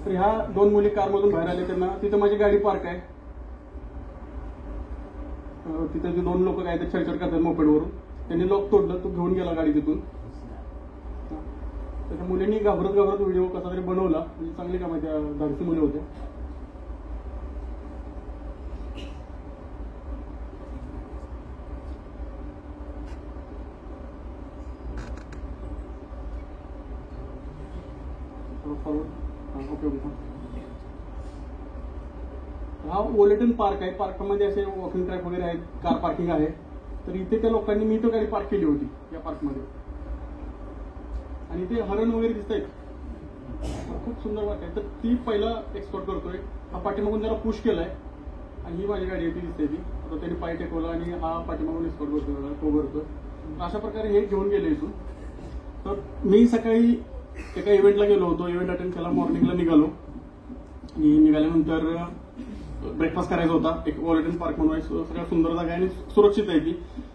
तर ह्या दोन मुली कारमधून बाहेर आले, त्यांना तिथे माझी गाडी पार्क आहे, तिथे जे दोन लोक काय ते छळछळ करतात मोपेडवरून, त्यांनी लॉक तोडलं, तो घेऊन गेला गाडी तिथून. त्या मुलींनी घाबरत घाबरत व्हिडिओ कसा तरी बनवला, म्हणजे चांगली कामं त्या धाडसी मुली होत्या. हा वॉलेटन पार्क आहे, पार्कमध्ये असे वॉकिंग ट्रॅक वगैरे आहेत, कार पार्किंग आहे. तर इथे त्या लोकांनी मी तो गाडी पार्क केली होती या पार्कमध्ये, आणि ते हरण वगैरे दिसत आहेत, खूप सुंदर वाट आहे. तर ती पहिला एक्सपोर्ट करतोय, हा पाठीमागून त्याला पुश केलाय, आणि ही माझी गाडी आहे ती दिसते ती. आता त्यांनी पाय टेकवला आणि हा पाठीमागून एक्सपोर्ट करतोय, तो करतोय. अशा प्रकारे हे घेऊन गेले इथून. तर मी सकाळी एका इव्हेंटला गेलो होतो, इव्हेंट अटेंड केला, मॉर्निंगला निघालो, आणि निघाल्यानंतर ब्रेकफास्ट करायचा होता. एक वॉलेटन पार्क म्हणून सगळ्यात सुंदर जागा आहे आणि सुरक्षित आहे ती,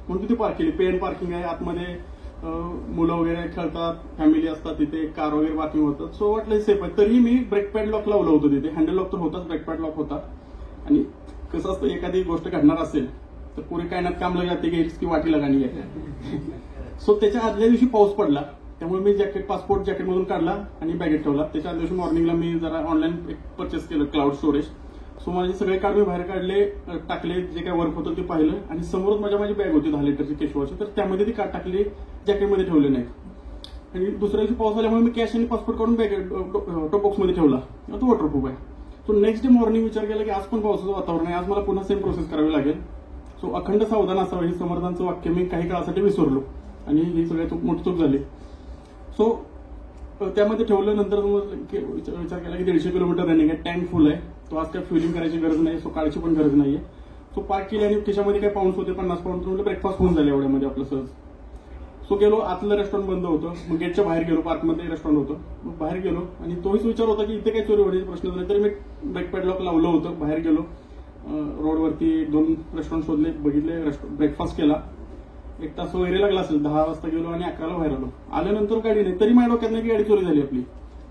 म्हणून तिथे पार्क केली. पे एंड पार्किंग आहे, आतमध्ये मुलं वगैरे खेळतात, फॅमिली असतात तिथे, कार वगैरे पार्किंग होतात. सो वाटलं सेफ आहे. तरीही मी ब्रेक पॅड लॉक लावलं होतं तिथे, हँडल लॉक तर होताच, ब्रेक पॅड लॉक होता. आणि कसं असतं, एखादी गोष्ट घडणार असेल तर पुरे काय ना काम जाते की रिस्की वाटी लगानी आहे. सो त्याच्या आदल्या दिवशी पाऊस पडला, त्यामुळे मी जॅकेट, पासपोर्ट जॅकेटमधून काढला आणि बॅगेत ठेवला. त्याच्या आदल्या दिवशी मॉर्निंगला मी जरा ऑनलाईन परचेस केलं क्लाउड स्टोरेज. सो माझे सगळे कार्ड मी बाहेर काढले, टाकले, जे काय वर्क होतं ते पाहिलं, आणि समोरच माझी बॅग होती 10 लिटरची केशवाची, तर त्यामध्ये ती कार्ड टाकली, जॅकेटमध्ये ठेवले नाही. आणि दुसऱ्या दिवशी पाऊस आल्यामुळे मी कॅश आणि पासपोर्ट काढून टॉप बॉक्समध्ये ठेवला, तो वॉटरप्रूफ आहे. सो नेक्स्ट डे मॉर्निंग विचार केला की आज पण पावसाचं वातावरण आहे, आज मला पुन्हा सेम प्रोसेस करावी लागेल. सो अखंड सावधान असावं हे समर्थांचं वाक्य मी काही काळासाठी विसरलो, आणि ही सगळ्यात मोठी चूक झाली. सो त्यामध्ये ठेवलं. नंतर विचार केला की 150 किलोमीटर रनिंग आहे, टँक फुल आहे, तो आज काय फ्युलिंग करायची गरज नाही, सो काळाची पण गरज नाहीये. सो पार्क केली, आणि खिशामध्ये काय पाऊंड्स होते, 50 पाऊंड, म्हणजे ब्रेकफास्ट होऊन झाले एवढ्यामध्ये आपलं सहज. सो गेलो, आतलं रेस्टॉरंट बंद होतं, मग गेटच्या बाहेर गेलो, पार्कमध्ये रेस्टॉरंट होतं, मग बाहेर गेलो, आणि तोच विचार होता की इथे काही चोरी होण्याचे प्रश्न नाही. तरी मी ब्रेक पॅड लॉक लावलं होतं, बाहेर गेलो, रोडवरती 1-2 रेस्टॉरंट शोधले, बघितले, ब्रेकफास्ट केला. 1 तास वगैरे लागला असेल, 10 वाजता गेलो आणि 11ला बाहेर आलो. आल्यानंतर गाडी नाही, तरी माझ्या डोक्यात नाही की गाडी चोरी झाली आपली.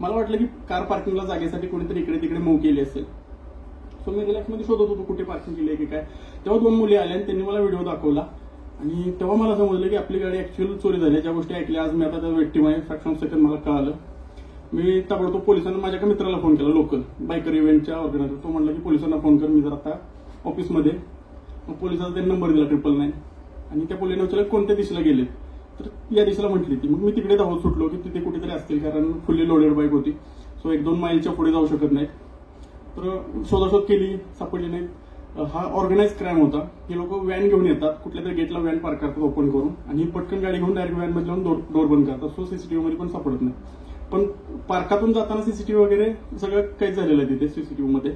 मला वाटलं की कार पार्किंगला जागेसाठी कोणीतरी इकडे तिकडे मूव्ह केली असेल. सो मी रिलॅक्समध्ये शोधत होतो कुठे पार्किंग केली आहे की काय. तेव्हा 2 मुली आल्या आणि त्यांनी मला व्हिडिओ दाखवला, आणि तेव्हा मला समजलं की आपली गाडी ऍक्च्युअल चोरी झाली. ज्या गोष्टी ऐकल्या आज मी आता त्या व्यक्ती आहे, फ्रॅक्शन ऑफ सेकंड मला कळालं. मी ताबडतोब पोलिसांना, माझ्या एका मित्राला फोन केला, लोकल बायकर इव्हेंटच्या ऑर्गनायझर. तो म्हणला की पोलिसांना फोन कर, मी जर आता ऑफिसमध्ये. मग पोलिसांना त्यांनी नंबर दिला 999, आणि त्या पोलिसांना विचारलं कोणत्या दिशेला गेले, तर या दिशेला म्हटली ती. मग मी तिकडे धावत सुटलो की तिथे कुठेतरी असतील, कारण फुल्ली लोडेड बाईक होती. सो 1-2 माईलच्या पुढे जाऊ शकत नाहीत. तर शोधाशोध केली, सापडली नाहीत. हा ऑर्गनाइज क्राईम होता. हे लोक व्हॅन घेऊन येतात, कुठल्या तरी गेटला व्हॅन पार्क करतात ओपन करून, आणि पटकन गाडी घेऊन डायरेक्ट व्हॅन मध्ये लावून डोर बंद करतात. सो सीसीटीव्ही मध्ये पण सापडत नाही. पण पार्कातून जाताना सीसीटीव्ही वगैरे सगळं काहीच झालेलं आहे तिथे सीसीटीव्ही मध्ये.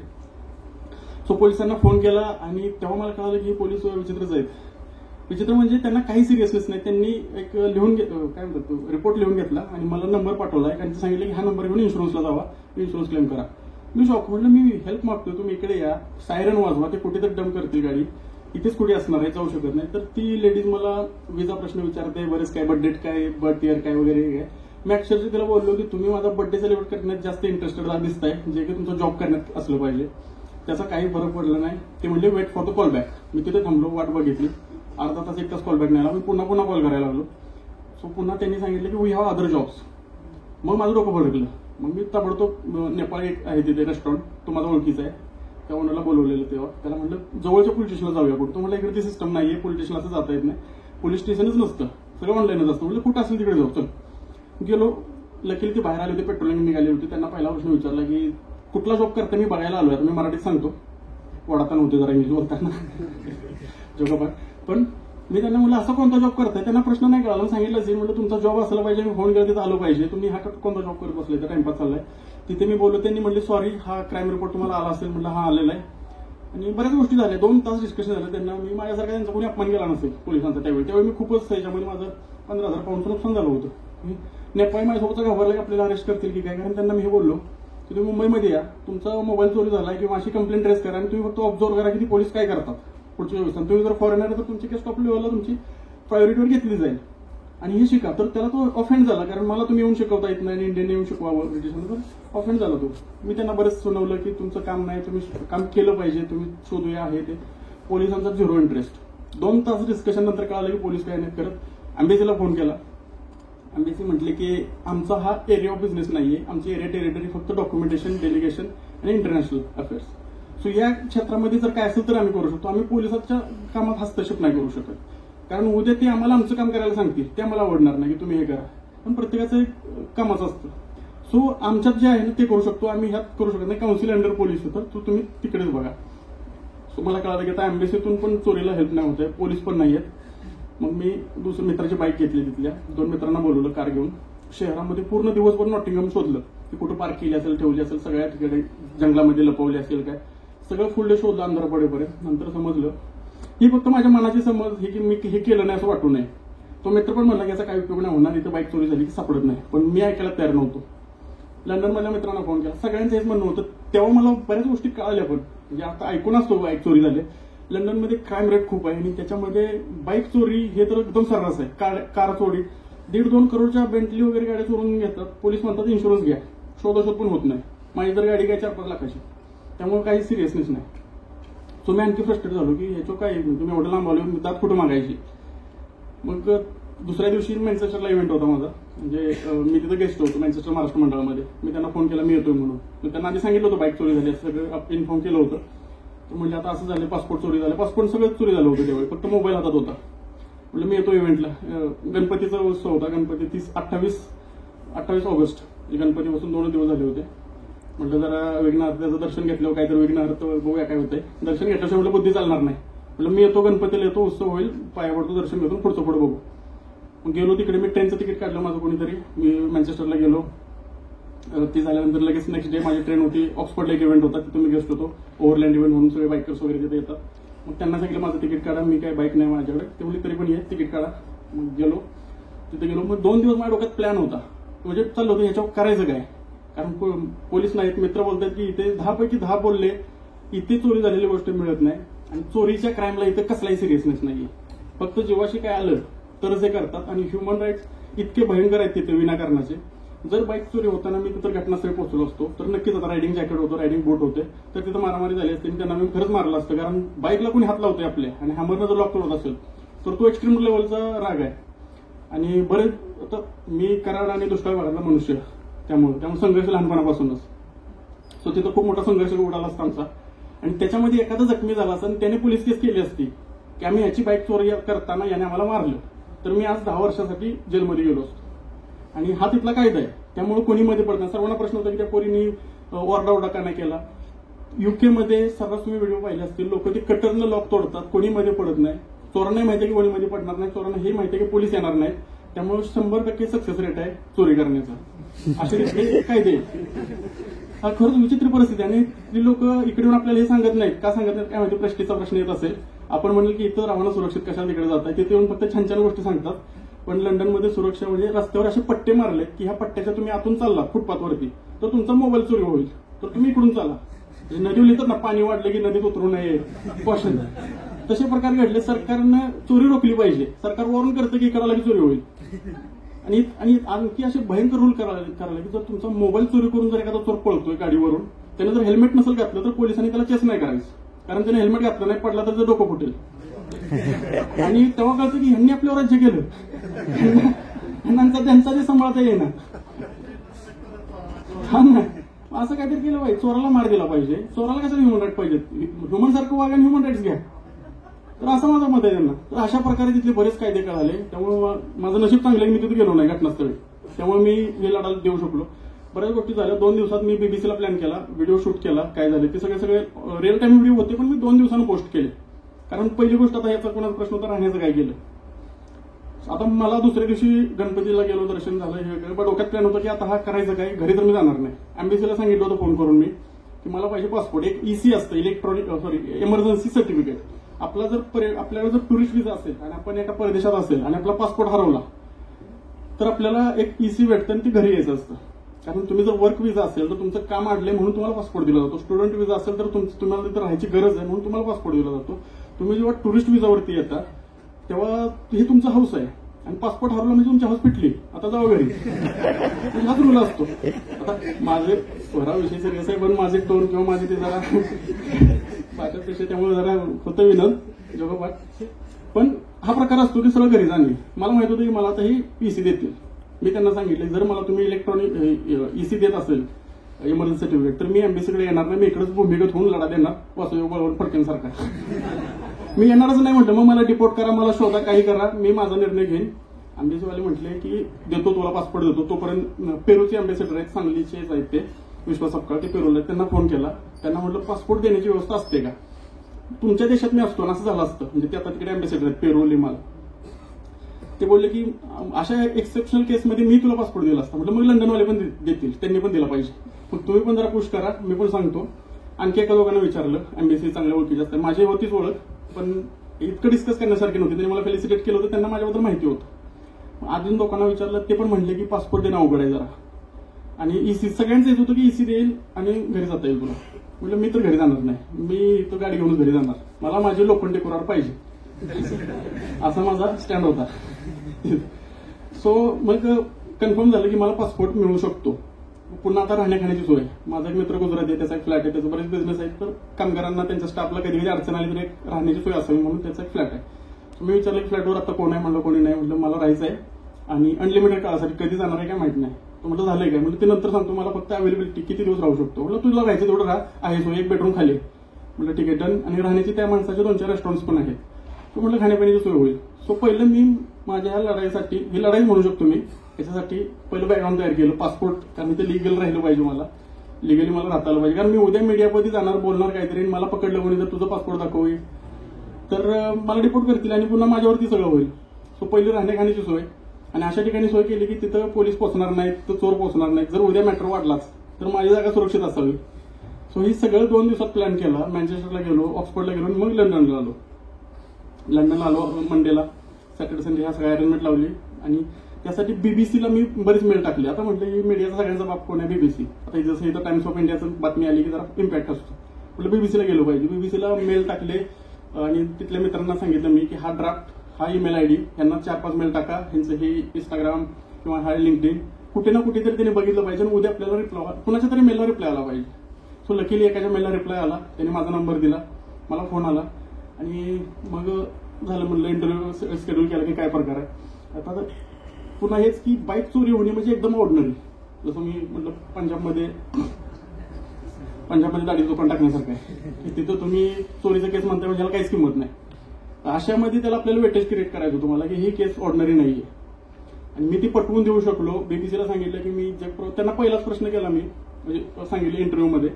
सो पोलिसांना फोन केला, आणि तेव्हा मला कळालं की पोलीस विचित्रच आहेत. विचित्र म्हणजे त्यांना काही सिरियसनेस नाही. त्यांनी एक लिहून काय म्हणतात रिपोर्ट लिहून घेतला, आणि मला नंबर पाठवला, आणि सांगितलं की हा नंबर घेऊन इन्शुरन्सला जावा, इन्शुरन्स क्लेम करा. मी शॉक, म्हटलं मी हेल्प मागतोय, तुम्ही इकडे या, सायरन वाजवा, ते कुठेतरी डंप करतील गाडी, इथेच कुठे असणार आहे, जाऊ शकत नाही. तर ती लेडीज मला विजा प्रश्न विचारते, बरेच काय, बर्थडेट काय, बर्थ इयर काय वगैरे काय. मी अक्षरशः तिला बोललो की तुम्ही माझा बर्थडे सेलिब्रेट करण्यात जास्त इंटरेस्टेड दिसताय, जे की तुमचा जॉब करण्यात असलं पाहिजे. त्याचा काही फरक पडला नाही. ते म्हणजे wait for the call back. मी तिथे थांबलो, वाट बघितली, अर्धा तास 1 तास कॉल बॅक नाही आला. मी पुन्हा कॉल करायला लागलो. सो पुन्हा त्यांनी सांगितलं की वी हॅव अदर जॉब्स. मग माझं डोकं भडकलं. मग मी ताबडतोब नेपाळ एक आहे तिथे रेस्टॉरंट, तो माझा ओळखीचा आहे, त्या ओनरला बोलवलेलं. तेव्हा त्याला म्हटलं जवळच्या पोलीस स्टेशनला जाऊया कुठं. तो म्हटलं इकडे ती सिस्टम नाहीये, पोलीस स्टेशनला असं जाता येत नाही, पोलीस स्टेशनच नसतं, सगळं ऑनलाईनच असतं. म्हटलं कुठं असेल तिकडे जाऊ, चल. गेलो. लकीली ते बाहेर आले होते, पेट्रोलिंग निघाली होती. त्यांना पहिला प्रश्न विचारला की कुठला जॉब करता, मी बघायला आलोय. मी मराठीत सांगतो, वडातान होते जरा इंग्लिश बोलताना जोगा. पण मी त्यांना म्हटलं असा कोणता जॉब करताय, त्यांना प्रश्न नाही कळाला. सांगितलं असेल, म्हटलं तुमचा जॉब असला पाहिजे, मी फोन केला तिथं आलो पाहिजे, तुम्ही हा कोणता जॉब करत बसलाय, तर टाइमपास चाललाय. तिथे मी बोललो, त्यांनी म्हटले सॉरी, हा क्राईम रिपोर्ट तुम्हाला आला असेल. म्हटलं हा आलेला आहे. आणि बऱ्याच गोष्टी झाल्या, 2 तास डिस्कशन झालं. त्यांना मी माझ्यासारखा त्यांचा कोणी अपमान केला नसेल पोलिसांचा त्यावेळी मी खूपच त्याच्यामध्ये माझं 15,000 पाऊंडचं नुकसान झालं होतं. नेपाळ माझ्यासोबतचा घाबरला की आपल्याला अरेस्ट करतील की काय, कारण त्यांना मी हे बोललो की तुम्ही मुंबईमध्ये या, तुमचा मोबाईल चोरी झाला किंवा अशी कंप्लेंट रेस करा, आणि तुम्ही फक्त ऑब्झर्व करा की ती पोलीस काय करतात पुढच्या व्यवस्था. तुम्ही जर फॉरेनर तर तुमची केस टॉप लेवलला तुमची प्रायोरिटीवर घेतली जाईल. आणि हे शिका, तर त्याला तो ऑफेंड झाला. कारण मला तुम्ही येऊन शिकवता येत नाही आणि इंडियन येऊन शिकवावं ब्रिटिशांना, तर ऑफेंड झाला तो. मी त्यांना बरेच सुनावलं की तुमचं काम नाही, तुम्ही काम केलं पाहिजे, तुम्ही शोधूया आहे ते. पोलिसांचा झिरो इंटरेस्ट. 2 तास डिस्कशन नंतर कळालं की पोलीस काय नाही करत. एम्बेसीला फोन केला. एम्बेसी म्हटले की आमचा हा एरिया ऑफ बिझनेस नाहीये, आमची एरिया टेरिटरी फक्त डॉक्युमेंटेशन, डेलिगेशन आणि इंटरनॅशनल अफेअर्स. सो या क्षेत्रामध्ये जर काय असेल तर आम्ही करू शकतो, आम्ही पोलिसांच्या कामात हस्तक्षेप नाही करू शकत. कारण उद्या ते आम्हाला आमचं काम करायला सांगतील, ते आम्हाला आवडणार नाही की तुम्ही हे करा. पण प्रत्येकाचं एक कामच असतं. सो आमच्यात जे आहे ना ते करू शकतो, आम्ही ह्यात करू शकत नाही. काउन्सिल अंडर पोलीस होतं, तो तुम्ही तिकडेच बघा. सो मला कळालं की आता एम्बेसीतून पण चोरीला हेल्प नाही होत आहे, पोलीस पण नाही आहेत. मग मी दुसऱ्या मित्राची बाईक घेतली, तिथल्या 2 मित्रांना बोलवलं कार घेऊन. शहरामध्ये पूर्ण दिवसभर नॉटिंगहम शोधलं की कुठं पार्क केली असेल, ठेवली असेल, सगळ्या ठिकाणी जंगलामध्ये लपवली असेल काय, सगळं फुल डे शोधलं अंधार पडेपर्यंत. नंतर समजलं ही फक्त माझ्या मनाची समज ही की मी हे केलं नाही असं वाटू नये. तो मित्र पण म्हणला की याचा काही उपयोग नाही होणार, इथं बाईक चोरी झाली की सापडत नाही. पण मी ऐकायला तयार नव्हतो. लंडनमधल्या मित्रांना फोन केला, सगळ्यांचं हेच म्हणणं होतं. तेव्हा मला बऱ्याच गोष्टी कळाल्या, पण म्हणजे आता ऐकून असतो बाईक चोरी झाली. लंडनमध्ये क्राईम रेट खूप आहे आणि त्याच्यामध्ये बाईक चोरी हे तर एकदम सर्रास आहे. कार चोरी 1.5-2 करोडच्या बेंटली वगैरे गाड्या चोरून घेतात. पोलीस म्हणतात इन्शुरन्स घ्या, शोधाशोध पण होत नाही. माझी तर गाडी काय 4-5 लाखाची, त्यामुळे काही सिरियसनेस नाही. सो मी आणखी फ्रस्ट्रेट झालो की ह्याचं काय, तुम्ही एवढं लांब आलो, दात कुठं मागायची. मग दुसऱ्या दिवशी मॅन्चेस्टरला इव्हेंट होता माझा, म्हणजे मी तिथं गेस्ट होतो मॅन्चेस्टर महाराष्ट्र मंडळामध्ये. मी त्यांना फोन केला मी येतोय म्हणून. मी त्यांना आधी सांगितलं होतं बाईक चोरी झाली असं सगळं इन्फॉर्म केलं होतं. तर म्हणजे आता असं झालं, पासपोर्ट चोरी झालं, पासपोर्ट सगळं चोरी झालं होतं त्यावेळी, फक्त मोबाईल हातात होता. म्हणजे मी येतो इव्हेंटला. गणपतीचा उत्सव होता, गणपती 28 ऑगस्ट, गणपतीपासून 2 दिवस झाले होते. म्हटलं जरा विघ्नहर्त्याचं दर्शन घेतलं, काहीतरी विघ्नहर्त बघूया काय होतंय. दर्शन घेतल्याशिवाय म्हटलं बुद्धी चालणार नाही. म्हटलं मी येतो गणपतीला येतो, उत्सव होईल, पाया पडतो, दर्शन घेतो, पुढचं बघू. मग गेलो तिकडे. मी ट्रेनचं तिकीट काढलं माझं कोणीतरी. मी मॅन्चेस्टरला गेलो. ती झाल्यानंतर लगेच नेक्स्ट डे माझी ट्रेन होती. ऑक्सफर्डला एक इव्हेंट होता, तिथून मी गेस्ट होतो. ओव्हरलँड इव्हेंट म्हणून सगळे बाईकर्स वगैरे तिथे येतात. मग त्यांना सांगितलं माझं तिकीट काढा, मी काय बाईक नाही माझ्याकडे. ते म्हणले तरी पण ये, तिकीट काढा. मग गेलो, तिथे गेलो. मग 2 दिवस माझ्या डोक्यात प्लॅन होता, म्हणजे चाललं होतं ह्याच्यावर करायचं काय. कारण पोलीस नाहीत, मित्र बोलतात की इथे 10 पैकी 10 बोलले इथे चोरी झालेली गोष्ट मिळत नाही आणि चोरीच्या क्राईमला इथे कसलाही सिरियसनेस नाहीये. फक्त जीवाशी काय आलं तरच हे करतात. आणि ह्युमन राईट्स इतके भयंकर आहेत तिथे विनाकारणाचे. जर बाईक चोरी होताना मी तिथं घटनास्थळी पोहोचलो असतो तर नक्कीच आता रायडिंग जॅकेट होतं, रायडिंग बूट होते, तर तिथं मारामारी झाली असते. त्यांना मी खरंच मारलं असतं. कारण बाईकला कोणी हात लावतोय आपल्या आणि हॅमरनं जर लॉक होत असेल तर तो एक्स्ट्रीम लेवलचा राग आहे. आणि बरेच आता मी कराड आणि दुष्काळ भागातला मनुष्य, त्यामुळे संघर्ष लहानपणापासूनच. सो तिथं खूप मोठा संघर्ष उडाला असता आमचा. आणि त्याच्यामध्ये एखादा जखमी झाला असता आणि त्याने पोलीस केस केली असती की आम्ही ह्याची बाईक चोरी करताना याने आम्हाला मारलं, तर मी आज 10 वर्षासाठी जेलमध्ये गेलो असतो. आणि हा तिथला कायदा आहे, त्यामुळे कोणी मध्ये पडत नाही. सर्वांना प्रश्न होता की त्या पोरीनी ओरडाओरडा का नाही केला. युकेमध्ये सर्रास तुम्ही व्हिडिओ पाहिले असतील, लोक ते कटरनं लॉक तोडतात, कोणी मध्ये पडत नाही. चोरांनाही माहिती आहे की कोणी मध्ये पडणार नाही, चोरांना हे माहिती आहे की पोलीस येणार नाहीत, त्यामुळे 100% सक्सेस रेट आहे चोरी करण्याचा. असे कायदे. हा खरंच विचित्र परिस्थिती. आणि ती लोक इकडे येऊन आपल्याला हे सांगत नाहीत, का सांगत नाहीत काय माहिती, प्रेस्टिजचा प्रश्न येत असेल. आपण म्हणेल की इथं राहणं सुरक्षित, कशाला तिकडे जात आहे, तिथे येऊन फक्त छान छान गोष्टी सांगतात. पण लंडनमध्ये सुरक्षा म्हणजे रस्त्यावर असे पट्टे मारले की ह्या पट्ट्याच्या तुम्ही आतून चालला फुटपाथवरती तर तुमचा मोबाईल चोरी होईल, तर तुम्ही इकडून चाला. नदीवर लिहितात ना पाणी वाढलं की नदीत उतरू नये, कॉशन. तसे प्रकार घडले. सरकारनं चोरी रोखली पाहिजे. सरकार वरून करतं की करायला की चोरी होईल. आणि आणखी असे भयंकर रूल करायला की जर तुमचा मोबाईल चोरी करून जर एखादा चोर पळतोय गाडीवरून, त्याने जर हेल्मेट नसेल घातलं तर पोलिसांनी त्याला चेस नाही करायचं, कारण त्याने हेल्मेट घातलं नाही, पडला तर त्याचं डोकं फुटेल. आणि तेव्हा कळतं की ह्यांनी आपल्यावर राज्य केलं, त्यांचा जे सांभाळता येईना. हा ना, असं काहीतरी केलं पाहिजे. चोराला मार दिला पाहिजे. चोराला कसं ह्युमन राईट पाहिजे, ह्युमन सारखं वागा आणि ह्युमन राईट्स घ्या. तर असं माझं मत आहे त्यांना. तर अशा प्रकारे तिथले बरेच कायदे कळाले. त्यामुळे माझं नशीब चांगलं आहे, मी तिथे गेलो नाही घटनास्थळी, त्यामुळे मी हे लढा देऊ शकलो. बऱ्याच गोष्टी झाल्या. 2 दिवसात मी बीबीसीला प्लॅन केला, व्हिडिओ शूट केला, काय झाले ते सगळे रिअल टाइम व्हिडिओ होते, पण मी 2 दिवसांनी पोस्ट केले. कारण पहिली गोष्ट आता याचा कोणाचा प्रश्न होता राहण्याचं काय केलं. आता मला दुसऱ्या दिवशी गणपतीला गेलो, दर्शन झालं, हे पण डोक्यात प्लॅन होतं की आता हा करायचं काय, घरी तर मी जाणार नाही. एम्बेसीला सांगितलं होतं फोन करून मी की मला पाहिजे पासपोर्ट. एक ईसी असतं, इमर्जन्सी सर्टिफिकेट. आपल्याला जर टुरिस्ट व्हिसा असेल आणि आपण एका परदेशात असेल आणि आपला पासपोर्ट हरवला तर आपल्याला एक ईसी भेटतं आणि ते घरी यायचं असतं. कारण तुम्ही जर वर्क व्हिसा असेल तर तुमचं काम अडलंय म्हणून तुम्हाला पासपोर्ट दिला जातो. स्टुडंट व्हिसा असेल तर तुम्हाला तिथे राहायची गरज आहे म्हणून तुम्हाला पासपोर्ट दिला जातो. तुम्ही जेव्हा टुरिस्ट व्हिसावरती येता तेव्हा हे तुमचा हाऊस आहे, आणि पासपोर्ट हरवला म्हणजे तुमच्या हॉस्पिटली, आता जाऊ घरी. म्हणजे हाच रूल असतो. आता माझे स्वराविषयी सिरियस आहे, पण माझे टोन किंवा माझे ते जरा भाषापेक्षा त्यामुळे जरा होतं विनोद जोगोपाठ. पण हा प्रकार असतो की सगळं घरी जाणे. मला माहित होतं की मला आता ही ईसी देतील. मी त्यांना सांगितलं जर मला तुम्ही इलेक्ट्रॉनिक ईसी देत असेल इमर्जन्सी सर्टिफिकेट तर मी एम्बेसीकडे येणार नाही. मी इकडेच भूमिगत होऊन लढा देणार वासुदेव बळवंत फडकेंसारखा. मी येणारच नाही म्हटलं. मग मला डिपोर्ट करा, मला शोधा, काही करा, मी माझा निर्णय घेईन. एम्बेसीवाले म्हटले की देतो तुला पासपोर्ट देतो. तोपर्यंत पेरूचे अँबॅसेडर आहेत, सांगलीचेच आहेत ते विश्वास सपकाळ, ते पेरूला. त्यांना फोन केला. त्यांना म्हटलं पासपोर्ट देण्याची व्यवस्था असते का? तुमच्या देशात मी असतो ना असं झालं असतं. म्हणजे ते आता तिकडे अँबॅसेडर आहेत पेरू लिमाला. ते बोलले की अशा एक्सेप्शनल केसमध्ये मी तुला पासपोर्ट दिला असता. म्हटलं मग लंडनवाले पण देतील, त्यांनी पण दिला पाहिजे. मग तुम्ही पण जरा पुश करा, मी पण सांगतो. आणखी एका दोघांना विचारलं, एम्बेसी चांगल्या ओळखीचे असतात. माझी होतीच ओळख, पण इतकं डिस्कस करण्यासारखी नव्हती. त्यांनी मला फेलिसिटेट केलं होतं, त्यांना माझ्याबद्दल माहिती होतं. अजून लोकांना विचारलं, ते पण म्हणले की पासपोर्ट देणं अवघड आहे जरा, आणि ईसी सगळ्यांचं येत होतं की ईसी देईल आणि घरी जाता येईल तुला. म्हटलं मी तर घरी जाणार नाही, मी तो गाडी घेऊनच घरी जाणार, मला माझे लोखंडी कुरार पाहिजे, असा माझा स्टँड होता. सो मग कन्फर्म झालं की मला पासपोर्ट मिळू शकतो. पुन्हा आता राहण्याखाण्याची सोय. माझा एक मित्र गुजरात आहे, त्याचा एक फ्लॅट आहे, त्याचा बरेच बिझनेस आहे. तर कामगारांना त्यांच्या स्टाफला कधी कधी अडचण आली तर एक राहण्याची सोय असावी म्हणून त्याचा एक फ्लॅट आहे. मी विचारलं की फ्लॅटवर आता कोण आहे? म्हणलं कोणी नाही. म्हटलं मला राहायचं आहे आणि अनलिमिटेड काळासाठी, कधी जाणार आहे काय माहित नाही. तो म्हटलं झालंय काय? म्हणजे ते नंतर सांगतो, मला फक्त अवेलेबिलिटी किती दिवस राहू शकतो. म्हटलं तुला राहायचं तेवढं राहा, आहे सोय, एक बेडरूम खाली. म्हटलं ठीक आहे डन. आणि राहण्याची त्या माणसाचे 2-4 रेस्टॉरंट्स पण आहेत. तो म्हटलं खाण्यापिण्याची सोय होईल. सो पहिलं मी माझ्या लढाईसाठी, ही लढाई म्हणू शकतो मी, याच्यासाठी पहिलं बॅकग्राऊंड तयार केलं, पासपोर्ट. कारण ते लिगल राहिलं पाहिजे, मला लिगली मला राहता आलं पाहिजे. कारण मी उद्या मीडियामध्ये जाणार, बोलणार काहीतरी, मला पकडलं कोणी जर तुझं पासपोर्ट दाखवईल तर मला डिपोर्ट करतील आणि पुन्हा माझ्यावरती सगळं होईल. सो पहिली राहण्याखाण्याची सोय, आणि अशा ठिकाणी सोय केली की तिथं पोलीस पोहोचणार नाहीत, तर चोर पोहोचणार नाहीत. जर उद्या मॅटर वाढलाच तर माझी जागा सुरक्षित असावी. सो ही सगळं 2 दिवसात प्लॅन केला. मँचेस्टरला गेलो, ऑक्सफोर्डला गेलो, मग लंडनला आलो. मंडेला, सॅटर्डे संडे ह्या सगळ्या अरेंजमेंट लावली. आणि त्यासाठी बीबीसीला मी बरेच मेल टाकले. आता म्हटलं की मीडियाचा सगळ्यांचा बाप कोण आहे? बीबीसी. आता जसं इथं टाइम्स ऑफ इंडियाचं बातमी आली की जरा इम्पॅक्ट असतो, म्हटलं बीबीसीला गेलो पाहिजे. बीबीसीला मेल टाकले आणि तिथल्या मित्रांना सांगितलं मी की हा ड्राफ्ट, हा ईमेल आयडी, यांना 4-5 मेल टाका, ह्यांचं हे इंस्टाग्राम किंवा हा लिंक्डइन, कुठे ना कुठेतरी त्यांनी बघितलं पाहिजे आणि उद्या आपल्याला रिप्लाय, कुणाच्या तरी मेलला रिप्लाय आला पाहिजे. सो लकीली एकाच्या मेलला रिप्लाय आला, त्यांनी माझा नंबर दिला, मला फोन आला आणि मग झालं. म्हणलं इंटरव्ह्यू शेड्यूल केला की काय प्रकार आहे. आता तर पुन्हा हेच की बाईक चोरी होणे म्हणजे एकदम ऑर्डिनरी. जसं मी म्हटलं पंजाबमध्ये दाढी दुकान टाकण्यासारखं आहे. तिथं तुम्ही चोरीचा केस म्हणता म्हणजे त्याला काहीच किंमत नाही. अशामध्ये त्याला आपल्याला वेटेज क्रिएट करायचं होतं मला की ही केस ऑर्डिनरी नाहीये. आणि मी ती पटवून देऊ शकलो. बीबीसीला सांगितलं की मी त्यांना पहिलाच प्रश्न केला मी, म्हणजे सांगितलं इंटरव्ह्यूमध्ये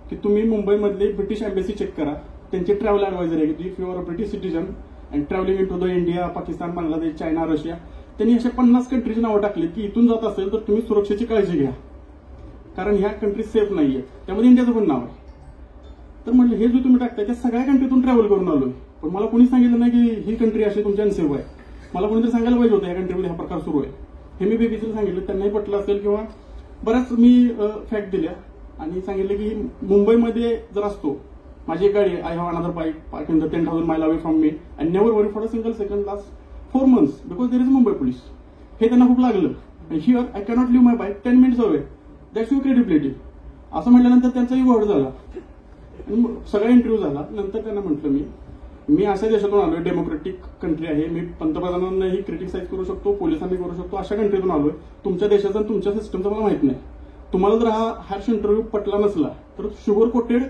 की तुम्ही मुंबईमधले ब्रिटिश एम्बेसी चेक करा, त्यांची ट्रॅव्हल ऍडवायझर आहे की if you are a British citizen and travelling in to the India, Pakistan, Bangladesh, China, Russia, त्यांनी अशा 50 कंट्रीची नावं टाकली की इथून जात असेल तर तुम्ही सुरक्षेची काळजी घ्या, कारण ह्या कंट्री सेफ नाहीये. त्यामध्ये इंडियाचं पण नाव आहे. तर म्हटलं हे जे तुम्ही टाकताय त्या सगळ्या कंट्रीतून ट्रॅव्हल करून आलोय, पण मला कोणी सांगितलं नाही की ही कंट्री अशी तुमची अनसेफ आहे. मला कोणीतरी सांगायला पाहिजे होतं या कंट्रीमध्ये हा प्रकार सुरू आहे. हे मी बीबीसीला सांगितलं, त्यांनाही पटलं असेल किंवा बऱ्याच मी फॅक्ट दिल्या आणि सांगितलं की मुंबईमध्ये जर असतो, माझी एक गाडी, I have another bike parking the 10,000 mile away from me and never worry for a single second last 4 months because there is Mumbai police. हे त्यांना खूप लागलं. Here I cannot leave my bike 10 minutes away, that's your credibility. असं म्हटल्यानंतर त्यांचा इव्हॉर्ड झाला आणि सगळा इंटरव्ह्यू झाला. नंतर त्यांना म्हटलं मी अशा देशातून आलोय, डेमोक्रेटिक कंट्री आहे, मी पंतप्रधानांनाही क्रिटिसाइज करू शकतो, पोलिसांनी करू शकतो, अशा कंट्रीतून आलोय. तुमच्या देशाचा आणि तुमच्या सिस्टमचा मला माहित नाही. तुम्हाला जर हा हॅर्श इंटरव्ह्यू पटला नसला तर शुगर कोटेड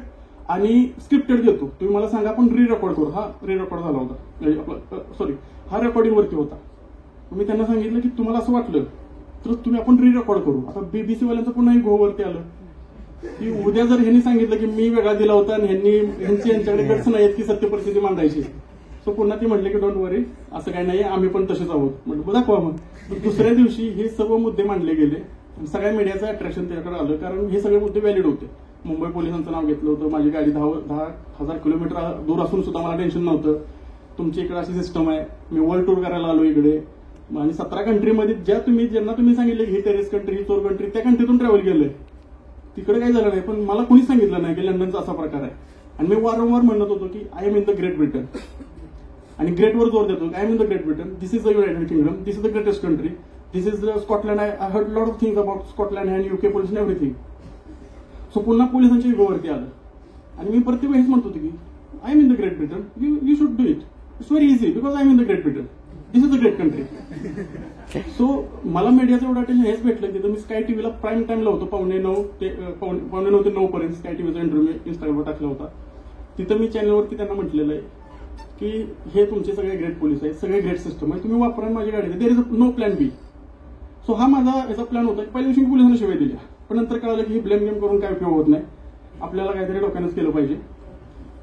आणि स्क्रिप्टेड देतो, तुम्ही मला सांगा, आपण री रेकॉर्ड करू. हा री रेकॉर्ड झाला होता, सॉरी हा रेकॉर्डिंग वरती होता. मी त्यांना सांगितलं की तुम्हाला असं वाटलं तर तुम्ही आपण री रेकॉर्ड करू. आता बीबीसी वाल्यांचं पुन्हा गो वरती आलं की उद्या जर ह्यांनी सांगितलं की मी वेगळा दिला होता आणि यांच्याकडे गट्स नाहीत की सत्य परिस्थिती मांडायची, सो पुन्हा ती म्हटले की डोंट वरी, असं काही नाही, आम्ही पण तसेच आहोत. म्हटलं दाखवा. मग दुसऱ्या दिवशी हे सर्व मुद्दे मांडले गेले आणि सगळ्या मीडियाचं अट्रॅक्शन त्याच्याकडे आलं, कारण हे सगळे मुद्दे व्हॅलिड होते. मुंबई पोलिसांचं नाव घेतलं होतं, माझी गाडी 10,000 किलोमीटर दूर असून सुद्धा मला टेन्शन नव्हतं. तुमची इकडे अशी सिस्टम आहे, मी वर्ल्ड टूर करायला आलो इकडे आणि 17 कंट्रीमध्ये ज्यांना तुम्ही सांगितलं की ही टेररिस्ट कंट्री, ही चोर कंट्री, त्या कंट्रीतून ट्रॅव्हल केलंय. तिकडे काही झालं नाही, पण मला कोणीच सांगितलं नाही की लंडनचा असा प्रकार आहे. आणि मी वारंवार म्हणत होतो की I am in the great Britain. आणि ग्रेटवर जोर देतो. I am in the great Britain, this is the United Kingdom, this is the greatest country, this is the Scotland. I heard lot of things about Scotland and UK police and everything. So पुन्हा पोलिसांच्या इगोवरती आलं आणि मी प्रत्येक वेळेस म्हणतो की I am in the great Britain, you should do it, it's very easy because I am in the great Britain, this is the great country. So मला मीडियाचं एवढं अटेन्शन हेच भेटलं तिथं मी स्काय टीव्हीला प्राईम टाइमला होतो 8:45 ते 9:45 पर्यंत स्काय टीव्हीचा इंटरव्ह्यू इंस्टाग्रामवर टाकला होता. तिथं मी चॅनलवरती त्यांना म्हटलेलं आहे की हे तुमचे सगळे ग्रेट पोलीस आहेत, सगळे ग्रेट सिस्टम आहे, तुम्ही वापरा माझी गाडी, there is no plan B. So हा माझा याचा प्लॅन होता. पहिल्या दिवशी पोलिसांना शिवाय दिल्या, पण नंतर कळालं की ही ब्लेम गेम करून काय उपयोग होत नाही, आपल्याला काहीतरी डोक्यानंच केलं पाहिजे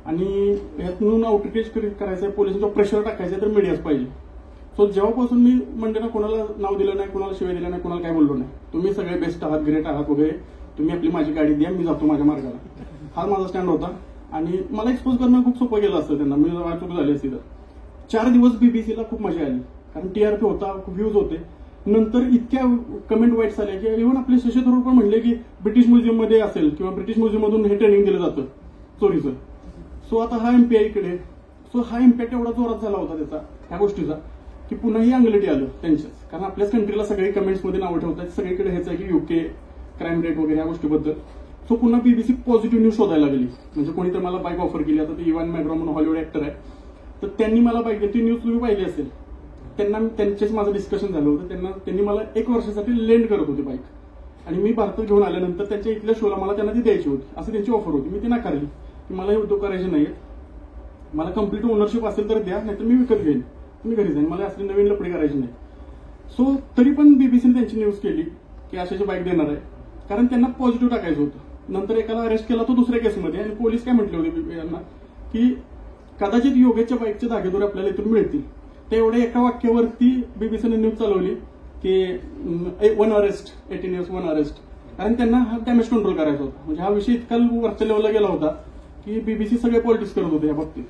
आणि ह्यातून आउटरीच करायचं आहे, पोलिसांचं प्रेशर टाकायचं तर मीडियाच पाहिजे. सो जेव्हापासून मी मंडेला कोणाला नाव दिलं नाही, कोणाला शिवाय दिलं नाही, कोणाला काय बोललो नाही, तुम्ही सगळे बेस्ट आहात, ग्रेट आहात वगैरे, तुम्ही आपली माझी गाडी द्या, मी जातो माझ्या मार्गाला, हा माझा स्टँड होता. आणि मला एक्सपोज करणं खूप सोपं गेलं असतं त्यांना, मी चूक झाली असती तर. 4 दिवस बीबीसीला खूप मजा आली कारण टीआरपी होता, खूप व्ह्यूज होते. नंतर इतक्या कमेंट वाईट झाल्या की इव्हन आपले शशी थरूर पण म्हणले की ब्रिटिश म्युझियम मध्ये असेल किंवा ब्रिटिश म्युझियम मधून हे ट्रेनिंग दिलं जातं चोरीचं. सो आता हा एमपीआयकडे, सो हा इम्पॅक्ट एवढा जोरात झाला होता त्याचा ह्या गोष्टीचा की पुन्हाही अंगलटी आलं त्यांच्याच, कारण आपल्याच कंट्रीला सगळे कमेंट्समध्ये नावं ठेवतात, सगळीकडे हेच आहे की युके क्राईम रेट वगैरे ह्या गोष्टीबद्दल. सो पुन्हा बीबीसी पॉझिटिव्ह न्यूज शोधायला लागली. म्हणजे कोणी तर मला बाईक ऑफर केली, आता ते इव्हान मॅग्रो म्हणून हॉलिवूड ऍक्टर आहे, तर त्यांनी मला बाईक, ती न्यूज तुम्ही पाहिली असेल, त्यांच्याशी माझं डिस्कशन झालं होतं. त्यांनी मला 1 वर्षासाठी लेंड करत होते बाईक आणि मी भारतात घेऊन आल्यानंतर त्यांच्या इथल्या शोला मला त्यांना ती द्यायची होती, असं त्यांची ऑफर होती. मी ती नाकारली की मला हे उद्योग करायचे नाहीये, मला कम्प्लीट ओनरशिप असेल तर द्या, नाहीतर मी विकत घेईन, तुम्ही घरी जाईन, मला असली नवीन लपडी करायची नाही. सो तरी पण बीबीसीने त्यांची न्यूज केली की अशाची बाईक देणार आहे, कारण त्यांना पॉझिटिव्ह टाकायचं होतं. नंतर एकाला अरेस्ट केला तो दुसऱ्या केसमध्ये, आणि पोलीस काय म्हटले होते यांना की कदाचित योगेशच्या बाईकचे धागेदोरे आपल्याला इथून मिळतील. ते एवढ्या एका वाक्यावरती बीबीसीने न्यूज चालवली की 1 अरेस्ट, 18 years 1 अरेस्ट, कारण त्यांना हा डॅमेज कंट्रोल करायचा होता. म्हणजे हा विषय इतका वरच्या लेवलला गेला होता की बीबीसी सगळे पॉलिटिक्स करत होते या बाबतीत.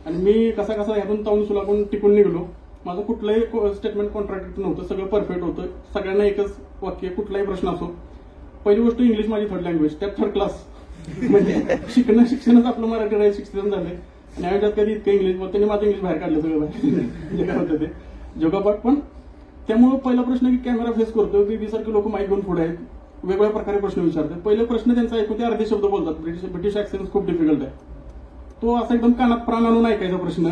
आणि मी कसा ह्यातून ताऊन सुलाकून टिकून निघलो. माझं कुठलंही स्टेटमेंट कॉन्ट्राडिक्ट नव्हतं, सगळं परफेक्ट होतं, सगळ्यांना एकच वाक्य, कुठलाही प्रश्न असो. पहिली गोष्ट इंग्लिश माझी 3rd लँग्वेज, त्यात 3rd क्लास, म्हणजे शिक्षणच आपलं मराठी राहील, शिक्षण झालंय आणि आयुष्यात कधी इतकं इंग्लिश बोलतो, त्यांनी माझं इंग्लिश बाहेर काढलं सगळं बाहेर, जे काय होतं ते जोगापाट. पण त्यामुळे पहिला प्रश्न की कॅमेरा फेस करतो, बीबी सारखे लोक माईक घेऊन पुढे आहेत, वेगवेगळ्या प्रकारे प्रश्न विचारतात. पहिले प्रश्न त्यांचा ऐकून ते अर्धे शब्द बोलतात, ब्रिटिश ऍक्सेंट खूप डिफिकल्ट आहे, तो असा एकदम कानात प्राण आणून ऐकायचा प्रश्न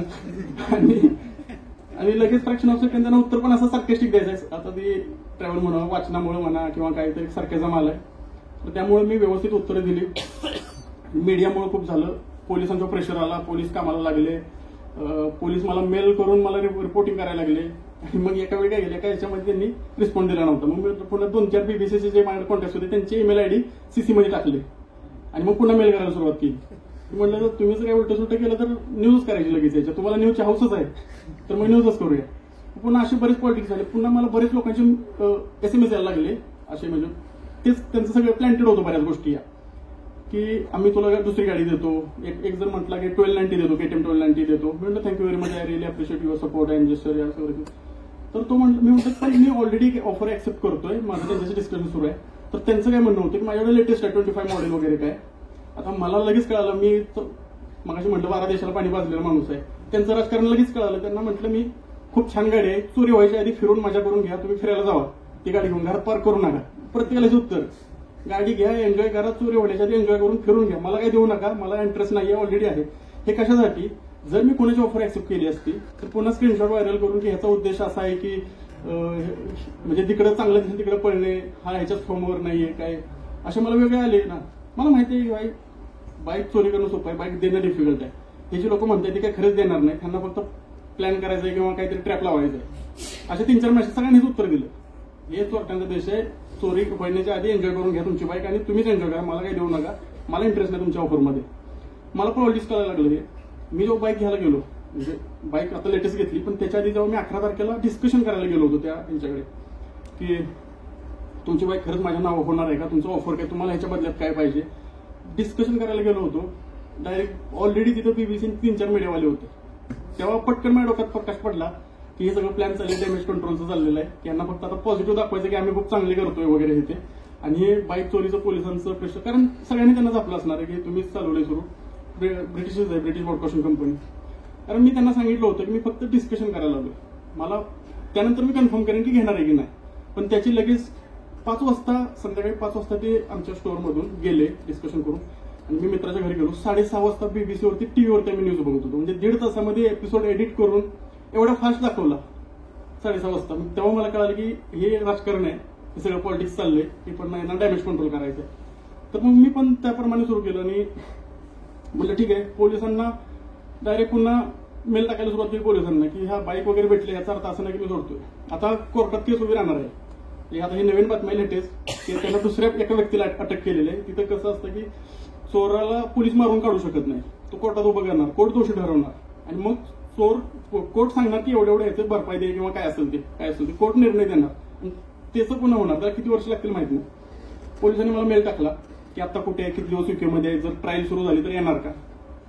आणि लगेच फ्रॅक्शन ऑफ सेकंड त्यांना उत्तर पण असं सार्केस्टिक द्यायचं. आता ती ट्रॅव्हल म्हणा, वाचनामुळे म्हणा किंवा काहीतरी सारख्याचा माल आहे, तर त्यामुळे मी व्यवस्थित उत्तरं दिली. मीडियामुळे खूप झालं, पोलिसांचा प्रेशर आला, पोलीस कामाला लागले, पोलीस मला मेल करून मला रिपोर्टिंग करायला लागले. आणि मग एका वेळी काय गेले, एका याच्यामध्ये त्यांनी रिस्पॉन्ड दिला नव्हता. मग मी पुन्हा 2-4 बीबीसीचे जे माझ्याकडे कॉन्टॅक्ट होते त्यांचे ईमेल आयडी सीसी मध्ये टाकले आणि मग पुन्हा मेल करायला सुरुवात केली. म्हटलं जर तुम्ही जर काय उलट सुलट केलं तर न्यूज करायची लगेच, याच्या तुम्हाला न्यूजची हाऊसच आहे तर मग न्यूजच करूया. पुन्हा असे बरेच पॉलिटिक्स झाले. पुन्हा मला बरेच लोकांचे SMS यायला लागले असे, म्हणजे तेच त्यांचं सगळं प्लॅन्टेड होतं बऱ्याच गोष्टी या की आम्ही तुला दुसरी गाडी देतो. एक जर म्हटलं की 1290 देतो, KTM 1290 देतो. म्हटलं thank you very much, I really appreciate your support and gesture या सगळं. तर तो मी म्हणतो पण मी ऑलरेडी ऑफर ऍक्सेप्ट करतोय, माझं त्यांच्याशी डिस्कशन सुरू आहे. तर त्यांचं काय म्हणणं होतं की माझ्याकडे लेटेस्ट आहे 25 मॉडेल वगैरे काय. आता मला लगेच कळालं, मी मगाशी म्हटलं 12 देशाला पाणी पाजलेला माणूस आहे, त्यांचं राजकारण लगेच कळालं. त्यांना म्हटलं मी खूप छान गाडी आहे, चोरी व्हायच्या आधी फिरून मजा करून घ्या, तुम्ही फिरायला जावा, ती गाडी घेऊन घरात पार्क करू नका. प्रत्येकालाच उत्तर, गाडी घ्या, एन्जॉय करा, चोरी होण्याच्या आधी एन्जॉय करून फिरून घ्या, मला काही देऊ नका, मला इंटरेस्ट नाही आहे, ऑलरेडी आहे. हे कशासाठी, जर मी कोणाची ऑफर ऍक्सेप्ट केली असती तर पुन्हा स्क्रीनशॉट व्हायरल करून की ह्याचा उद्देश असा आहे की म्हणजे तिकडे चांगलं दिसेल तिकडे पळणे, हा ह्याच्याच फॉर्मवर नाहीये काय, असे मला वेगळे आले ना. मला माहिती आहे बाईक चोरी करणं सोपं आहे, बाईक देणं डिफिकल्ट आहे. हे जे लोक म्हणतात ते काही खरंच देणार नाही, त्यांना फक्त प्लॅन करायचंय किंवा काहीतरी ट्रॅप लावायचंय, असे 3-4 मेसेज सगळ्यांनीच उत्तर दिलं. हे चोरट्यांचा देश आहे, चोरी होण्याच्या आधी एन्जॉय करून घ्या तुमची बाईक आणि तुम्हीच एन्जॉय करा, मला काही देऊ नका, मला इंटरेस्ट नाही तुमच्या ऑफरमध्ये. मला पॉलिटिक्स करायला लागलं हे. मी जो बाईक घ्यायला गेलो, म्हणजे बाईक आता लेटेस्ट घेतली, पण त्याच्या आधी जेव्हा मी 11 तारखेला डिस्कशन करायला गेलो होतो त्यांच्याकडे की तुमची बाईक खरंच माझ्या नाव होणार आहे का, तुमचं ऑफर काय, तुम्हाला ह्याच्या बदल्यात काय पाहिजे, डिस्कशन करायला गेलो होतो. डायरेक्ट ऑलरेडी तिथं बीबीसी 3-4 मीडियावाले होते. तेव्हा पटकन माझ्या डोक्यात प्रकाश पडला की हे सगळं प्लॅन चालले, डॅमेज कंट्रोलचं चाललेलं आहे, की यांना फक्त आता पॉझिटिव्ह दाखवायचं की आम्ही खूप चांगले करतोय वगैरे हे ते. आणि हे बाईक चोरीचं पोलिसांचं प्रेशर, कारण सगळ्यांनी त्यांना जपलं असणार आहे की तुम्हीच चालवलंय सुरू, ब्रिटिशच आहे, ब्रिटिश ब्रॉडकास्टिंग कंपनी. कारण मी त्यांना सांगितलं होतं की मी फक्त डिस्कशन करायला आलोय, मला त्यानंतर मी कन्फर्म करेन की घेणार आहे की नाही. पण त्याची लगेच 5 वाजता संध्याकाळी 5 वाजता ते आमच्या स्टोअरमधून गेले डिस्कशन करून आणि मी मित्राच्या घरी गेलो. 6:30 वाजता बीबीसीवरती टीव्हीवरती आम्ही न्यूज बघत होतो. म्हणजे 1.5 तासामध्ये एपिसोड एडिट करून एवढा फास्ट दाखवला 6:30 वाजता. तेव्हा मला कळालं की हे राजकारण आहे, हे सगळं पॉलिटिक्स चाललंय, हे पण यांना डॅमेज कंट्रोल करायचं. तर मग मी पण त्याप्रमाणे सुरू केलं आणि म्हटलं ठीक आहे. पोलिसांना डायरेक्ट पुन्हा मेल टाकायला सुरुवात केली पोलिसांना की ह्या बाईक वगैरे भेटले, याचा अर्थ असं नाही की मी सोडतोय. आता कोर्टात केस उभी राहणार आहे. आता ही नवीन बातमी लेटेस्ट की त्याला दुसऱ्या एका व्यक्तीला अटक केलेली आहे. तिथं कसं असतं की चोराला पोलीस मारून काढू शकत नाही, तो कोर्टात उभं करणार, कोर्ट दोषी ठरवणार आणि मग चोर कोर्ट सांगणार की एवढं याचं भरपाई दे किंवा काय असेल ते कोर्ट निर्णय देणार. त्याचं पुन्हा होणार, त्याला किती वर्ष लागतील माहित नाही. पोलिसांनी मला मेल टाकला की आता कुठे आहे, किती दिवस युकेमध्ये आहे, जर ट्रायल सुरू झाली तर येणार का.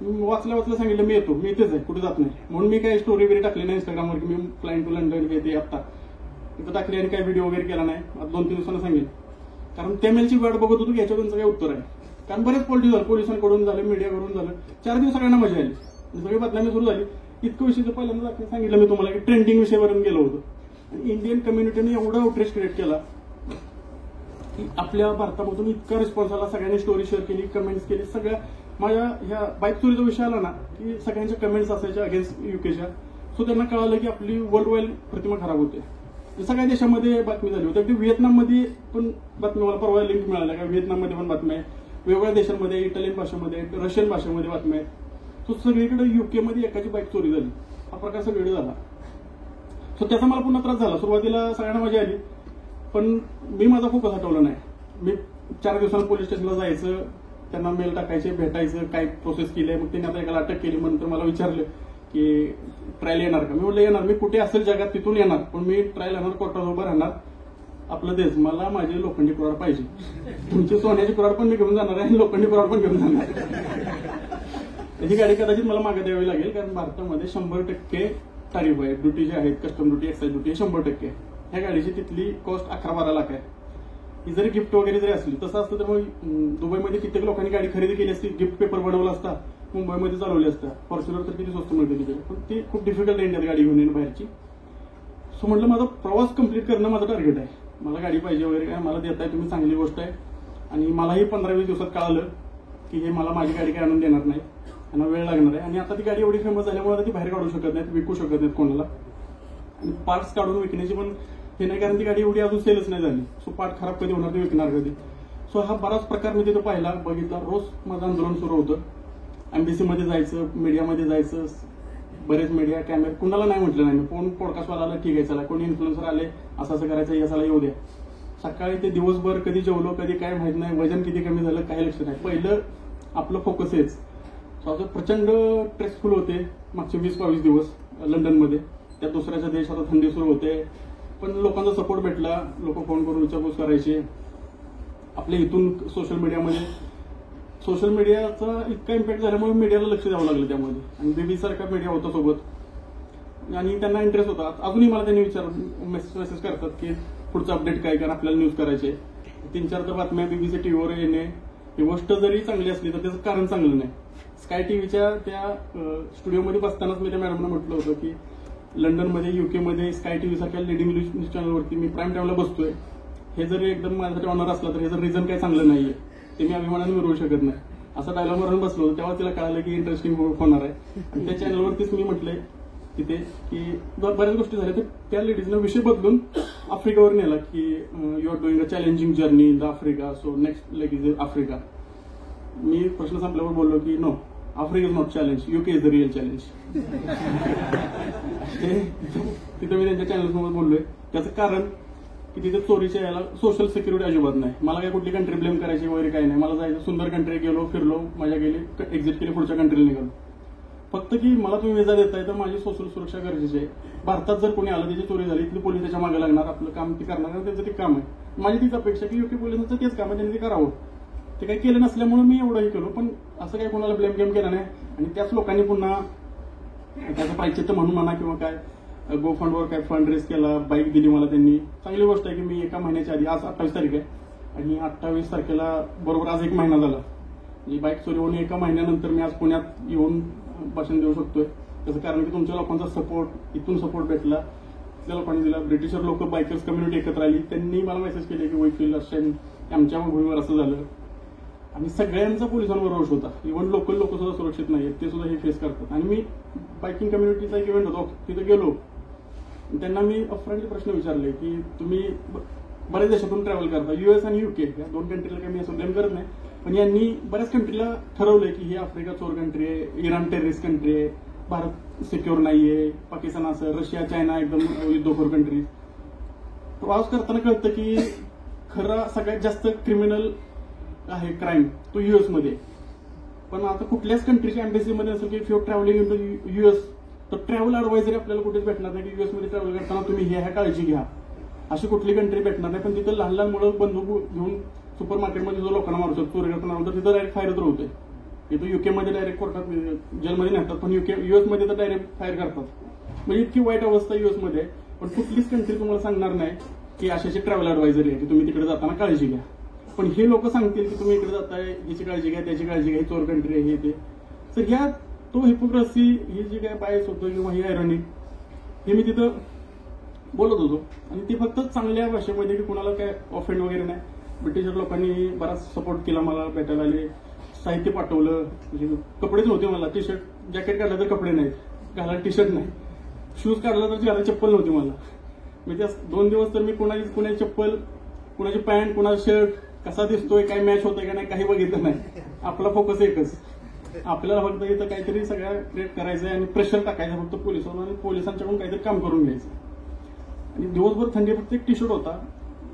वाचल्या सांगितलं मी येतो, मी इथेच आहे, कुठे जात नाही. म्हणून मी काही स्टोरी वगैरे टाकली नाही इंस्टाग्रामवर की मी फ्लाईंग टू लंडन येते आता तिथं टाकली आणि काही व्हिडिओ वगैरे केला नाही. आता 2-3 दिवसांना सांगेल, कारण त्या मेलची वाट बघत होतो की याच्यावर त्यांचं काय उत्तर आहे. कारण बरेच पॉलिटिक्स झालं, पोलिसांकडून झालं, मीडियाकडून झालं. 4 दिवस सगळ्यांना मजा आली, सगळी बातम्या सुरू झाली. इतकं विषयीचं पहिल्यांदा सांगितलं मी तुम्हाला की ट्रेंडिंग विषयावरून गेलो होतो आणि इंडियन कम्युनिटीने एवढा आउटरीच क्रिएट केला की आपल्या भारतामधून इतका रिस्पॉन्स आला. सगळ्यांनी स्टोरी शेअर केली, कमेंट्स केली. सगळ्या माझ्या ह्या बाईक चोरीचा विषय आला ना की सगळ्यांच्या कमेंट्स असायच्या अगेन्स्ट युकेच्या. सो त्यांना कळालं की आपली वर्ल्ड वाईड प्रतिमा खराब होते. सगळ्या देशामध्ये बातमी झाली होती. अगदी व्हिएतनाममध्ये पण बातमी, मला परवा लिंक मिळाला का व्हिएतनाममध्ये पण बातम्या आहे, वेगवेगळ्या देशांमध्ये, इटालियन भाषेमध्ये, रशियन भाषेमध्ये बातम्या आहेत. तो सगळीकडे युकेमध्ये एकाची बाईक चोरी झाली, हा प्रकार सगळीकडे झाला. सो त्याचा मला पुन्हा त्रास झाला. सुरुवातीला सगळ्यांना मजा आली, पण मी माझा फोकस हटवला नाही. मी 4 दिवसांना पोलीस स्टेशनला जायचं, त्यांना मेल टाकायचे, भेटायचं, काय प्रोसेस केली आहे. मग त्यांनी आता एकाला अटक केली. नंतर मला विचारलं की ट्रायल येणार का. मी म्हटलं येणार, मी कुठे असेल जगात तिथून येणार, पण मी ट्रायल येणार, कोर्टात उभं राहणार. आपलं देश, मला माझे लोखंडी कुऱ्हाड पाहिजे. तुमची सोन्याची कुऱ्हाड पण मी घेऊन जाणार आहे आणि लोखंडी कुऱ्हाड पण घेऊन जाणार. ही गाडी कदाचित मला मागे द्यावी लागेल, कारण भारतामध्ये 100% तारीफ आहे. ड्युटी जे आहेत, कस्टम ड्युटी, एक्साईज ड्युटी, 100%. ह्या गाडीची तिथली कॉस्ट 11-12 लाख आहे. ही जरी गिफ्ट वगैरे जरी असली, तसं असतं तर मग दुबईमध्ये कित्येक लोकांनी गाडी खरेदी केली असती, गिफ्ट पेपर बनवला असता, मुंबईमध्ये चालवली असता. फॉर्च्युनर तर किती स्वस्त मिळते तिथे, पण ती खूप डिफिकल्ट आहे गाडी घेऊन येणं बाहेरची. सो म्हटलं माझा प्रवास कम्प्लीट करणं माझं टार्गेट आहे. मला गाडी पाहिजे वगैरे काय, मला देताय तुम्ही, चांगली गोष्ट आहे. आणि मलाही 15-20 दिवसात कळालं की हे मला माझी गाडी काय आणून देणार नाही, त्यांना वेळ लागणार आहे. आणि आता ती गाडी एवढी फेमस झाल्यामुळे ती बाहेर काढू शकत नाहीत, विकू शकत नाहीत कोणाला. आणि पार्ट्स काढून विकण्याची पण हे नाही, कारण ती गाडी एवढी अजून सेलच नाही झाली. सो पार्ट खराब कधी होणार, ते विकणार कधी. सो हा बराच प्रकार मी तिथं पाहिला, बघितला. रोज माझं आंदोलन सुरू होतं. एमबीसीमध्ये जायचं, मीडियामध्ये जायचं, बरेच मीडिया, कॅमेरा, कुणाला नाही म्हटलं नाही. कोण पॉडकास्टवाला ठीक आहे चला, कोणी इन्फ्लुएन्सर आले असं असं करायचं, याला येऊ द्या. सकाळी ते दिवसभर कधी जेवलो, कधी काय माहित नाही, वजन किती कमी झालं काही लक्ष नाही. पहिलं आपलं फोकस हेच. सो असं प्रचंड स्ट्रेसफुल होते मागचे 20-22 दिवस लंडनमध्ये. त्या दुसऱ्याच्या देशात थंडी सुरू होते, पण लोकांचा सपोर्ट भेटला. लोक फोन करून विचारपूस करायचे. आपल्या इथून सोशल मीडियाचा इतका इम्पॅक्ट झाल्यामुळे मीडियाला लक्ष द्यावं लागलं त्यामध्ये. आणि बीबी सारखा मीडिया होता सोबत आणि त्यांना इंटरेस्ट होता. अजूनही मला त्यांनी मेसेज करतात की पुढचं अपडेट काय, कारण आपल्याला न्यूज करायचे. 3-4 तर बातम्या बीबीसी टीव्हीवर येणे, ही गोष्ट जरी चांगली असली तर त्याचं कारण चांगलं नाही. स्काय टीव्हीच्या त्या स्टुडिओमध्ये बसतानाच मी त्या मॅडमना म्हटलं होतं की लंडनमध्ये, युकेमध्ये स्काय टीव्ही सारख्या लिडिंग न्यूज चॅनलवरती मी प्राईम टाइमला बसतोय. हे जरी एकदम माझ्यासाठी ऑनर असलं तर ह्याचं रिझन काही चांगलं नाहीये, ते मी अभिमानाने मिळवू शकत नाही. असं डायलॉग मारून बसलो होतो, तेव्हा तिला कळालं की इंटरेस्टिंग होणार आहे. आणि त्या चॅनलवरतीच मी म्हटलंय तिथे की बऱ्याच गोष्टी झाल्या. तर त्या लेडीजनं विषय बदलून आफ्रिकावर नेला की you are doing a challenging journey in the Africa, so next leg is Africa. मी प्रश्न संपल्यावर बोललो की no, Africa is not challenge, UK is the real challenge. तिथं मी त्यांच्या चॅनलसमोर बोललोय. त्याचं कारण की तिथे चोरीच्या याला सोशल सिक्युरिटी अजिबात नाही. मला काही कुठली कंट्री ब्लेम करायची वगैरे काही नाही. मला जायचं, सुंदर कंट्री, गेलो, फिरलो, मजा गेली, एक्झिट केली, पुढच्या कंट्रीला निघालो. फक्त की मला तुम्ही व्हिसा देताय तर माझी सोशल सुरक्षा गरजेची आहे. भारतात जर कोणी आलं, त्याची चोरी झाली, इथली पोलीस त्याच्या मागे लागणार, आपलं काम ते करणार, त्यांचं ते काम आहे. माझी तीच अपेक्षा की युके पोलिसांचं तेच काम आहे, त्यांनी ते करावं. ते काही केलं नसल्यामुळे मी एवढंही केलो, पण असं काही कोणाला ब्लेम गेम केला नाही. आणि त्याच लोकांनी पुन्हा त्याचं प्रायचित्त म्हणून म्हणा किंवा काय गो फंडवर काय फंड रेस केला, बाईक दिली मला त्यांनी. चांगली गोष्ट आहे की मी एका महिन्याच्या आधी, आज 28 तारीख आहे आणि 28 तारखेला बरोबर आज 1 महिना झाला. ही बाईक चोरी होऊन 1 महिन्यानंतर मी आज पुण्यात येऊन भाषण देऊ शकतोय. त्याचं कारण की तुमच्या लोकांचा सपोर्ट, इथून सपोर्ट भेटला, त्या लोकांनी दिला. ब्रिटिशर लोक, बायकर्स कम्युनिटी एकत्र आली, त्यांनी मला मेसेज केले की वैफिल अशा आमच्या भूमीवर असं झालं. आणि सगळ्यांचा पोलिसांवर रोष होता. इव्हन लोकल लोक सुद्धा सुरक्षित नाहीत, ते सुद्धा हे फेस करतात. आणि मी बायकिंग कम्युनिटीचा एक इव्हेंट होता, तिथे गेलो. त्यांना मी फ्रेंडली प्रश्न विचारले की तुम्ही बऱ्याच देशातून ट्रॅव्हल करता, US आणि UK या 2 कंट्रीला काही मी असं ब्लेम करत नाही, पण यांनी बऱ्याच कंट्रीला ठरवलंय की ही आफ्रिका चोर कंट्री आहे, इराण टेररिस्ट कंट्री आहे, भारत सिक्युअर नाहीये, पाकिस्तान असं, रशिया चायना एकदम युद्धखोर कंट्री. प्रवास करताना कळतं की खरा सगळ्यात जास्त क्रिमिनल आहे क्राईम तो US मध्ये. पण आता कुठल्याच कंट्रीच्या एम्बेसीमध्ये असेल की if you travelling in to US, तर ट्रॅव्हल ऍडवायझरी आपल्याला कुठेच भेटणार नाही की US मध्ये ट्रॅव्हल करताना तुम्ही ह्या काळजी घ्या, अशी कुठली कंट्री भेटणार नाही. पण तिथं लहान लहान मुलं बंदूक घेऊन सुपर मार्केटमध्ये जो लोकांना मारू शकतो, चोरी करताना तर तिथं डायरेक्ट फायर तर होते. इथं UK मध्ये डायरेक्ट कोर्टात जेलमध्ये नेतात, पण US मध्ये तर डायरेक्ट फायर करतात. म्हणजे इतकी वाईट अवस्था US मध्ये. पण कुठलीच कंट्री तुम्हाला सांगणार नाही की अशाची ट्रॅव्हल ऍडवायझरी आहे की तुम्ही तिकडे जाताना काळजी घ्या. पण हे लोक सांगतील की तुम्ही इकडे जाताय, याची काळजी घ्या, त्याची काळजी घ्या, ही चोर कंट्री आहे, हे ते. तर ह्या तो हिपोक्रसी, ही जी काय बायस होतं किंवा ही आयरॉनिक, हे मी तिथं बोलत होतो. आणि ते फक्त चांगल्या भाषेमध्ये, की कुणाला काय ऑफेंड वगैरे नाही. ब्रिटिशर लोकांनी बराच सपोर्ट केला, मला भेटायला आले, साहित्य पाठवलं. म्हणजे कपडेच नव्हते मला, टी शर्ट जॅकेट काढलं तर कपडे नाहीत, घालायला टी शर्ट नाही, शूज काढला तर घालायला चप्पल नव्हती मला. मी त्या 2 दिवस तर मी कुणाची चप्पल, कुणाची पॅन्ट, कुणाचा शर्ट कसा दिसतोय, काय मॅच होतोय का नाही, काही बघितलं नाही. आपला फोकस एकच, आपल्याला फक्त इथं काहीतरी सगळ्या क्रिएट करायचंय आणि प्रेशर टाकायचं फक्त पोलिसांना, आणि पोलिसांच्याकडून काहीतरी काम करून घ्यायचं. आणि दिवसभर थंडी, फक्त एक टी शर्ट होता.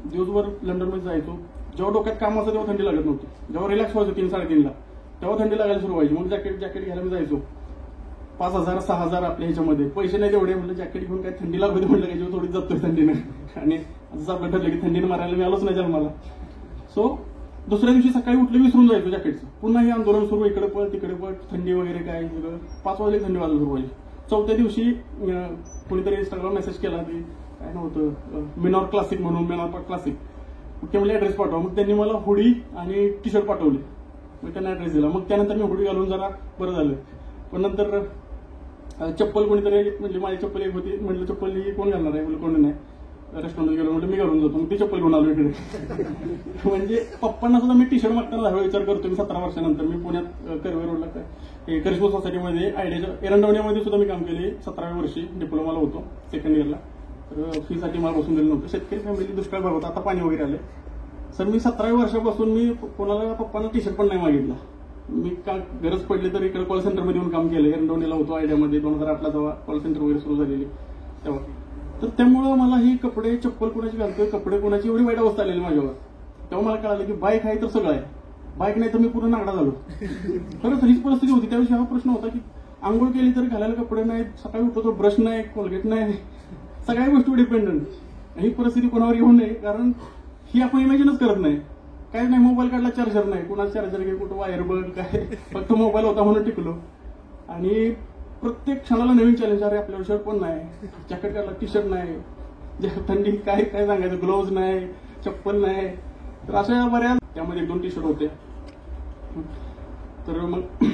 दिवसभर लंडनमध्ये जायचो. जेव्हा डोक्यात काम असतं तेव्हा थंडी लागत नव्हती. जेव्हा रिलॅक्स व्हायचो 3-3:30ला, तेव्हा थंडी लागायला सुरू व्हायची. मग जॅकेट घ्यायला मी जायचो. 5,000-6,000 आपल्या ह्याच्यामध्ये पैसे नाही तेवढे. म्हटलं जॅकेट घेऊन काय थंडी लागते, म्हटलं काय थोडी जातोय थंडीनं. आणि असं आपलं ठरलं की थंडीनं मारायला मिळालंच नाही मला. सो दुसऱ्या दिवशी सकाळी उठले विसरून जायचो जॅकेटचं. पुन्हा हे आंदोलन सुरू, इकडे पळ तिकडे पळ, थंडी वगैरे काय सगळं. 5 वाजले थंडी वाजायला सुरू व्हायची. 4थ्या दिवशी कोणीतरी इंस्टाग्राम मेसेज केला की काय नव्हतं, मिनॉर क्लासिक म्हणून, मिनॉर क्लासिक, ते मला ऍड्रेस पाठवा. मग त्यांनी मला हुडी आणि टी शर्ट पाठवले. मग त्यांना ऍड्रेस दिला. मग त्यानंतर मी हुडी घालून जरा बरं झालं. पण नंतर चप्पल कोणीतरी म्हणजे माझी चप्पल एक होती, म्हटलं चप्पल ही कोण घालणार आहे, कोणी नाही. रेस्टॉरंटमध्ये गेलो, म्हटलं मी घालून जातो. मग ती चप्पल घेऊन आलो इकडे. म्हणजे पप्पांना सुद्धा मी टी शर्ट मागताना दहावेळा विचार करतो. मी 17 वर्षानंतर मी पुण्यात कर्वे रोडला करिश्मा सोसायटीमध्ये आयडियाच्या एरंडवण्यामध्ये सुद्धा मी काम केले. 17व्या वर्षी डिप्लोमाला होतो, 2nd इयरला. तर फीसाठी मला बसून दिलं नव्हतं. शेतकरी फॅमिली, दुष्काळ भाग होता, आता पाणी वगैरे आले. सर मी 17व्या वर्षापासून मी कोणाला पप्पांना टी शर्ट पण नाही मागितला. मी का गरज पडली तर इकडे कॉल सेंटरमध्ये येऊन काम केलं. एरंडवणीला होतो आयडियामध्ये 2008ला, जेव्हा कॉल सेंटर वगैरे सुरू झालेली तेव्हा. तर त्यामुळं मला ही कपडे, चप्पल कोणाची घालतोय, कपडे कोणाची, एवढी वाईट अवस्था आलेली माझ्यावर. तेव्हा मला कळालं की बाईक आहे तर सगळं आहे, बाईक नाही तर मी पूर्ण नागडा झालो. खरंच हीच परिस्थिती होती. त्याविषयी हा प्रश्न होता की आंघोळ केली तर घालायला कपडे नाहीत, सकाळी उठतो तर ब्रश नाही, कोलगेट नाही, सगळ्या गोष्टी डिपेंडंट. ही परिस्थिती कोणावर येऊ नये, कारण ही आपण इमॅजिनच करत नाही. काय नाही, मोबाईल काढला चार्जर नाही, कुणाचा चार्जर घे, कुठं वायर बघ, काय फक्त मोबाईल होता म्हणून टिकलो. आणि प्रत्येक क्षणाला नवीन चॅलेंज. अरे आपल्याला शर्ट पण नाही, जॅकेट काढला, टी शर्ट नाही, थंडी काय काय सांगायचं, ग्लोव्ज नाही, चप्पल नाही. तर अशा बऱ्याच, त्यामध्ये 1-2 टी शर्ट होते. तर मग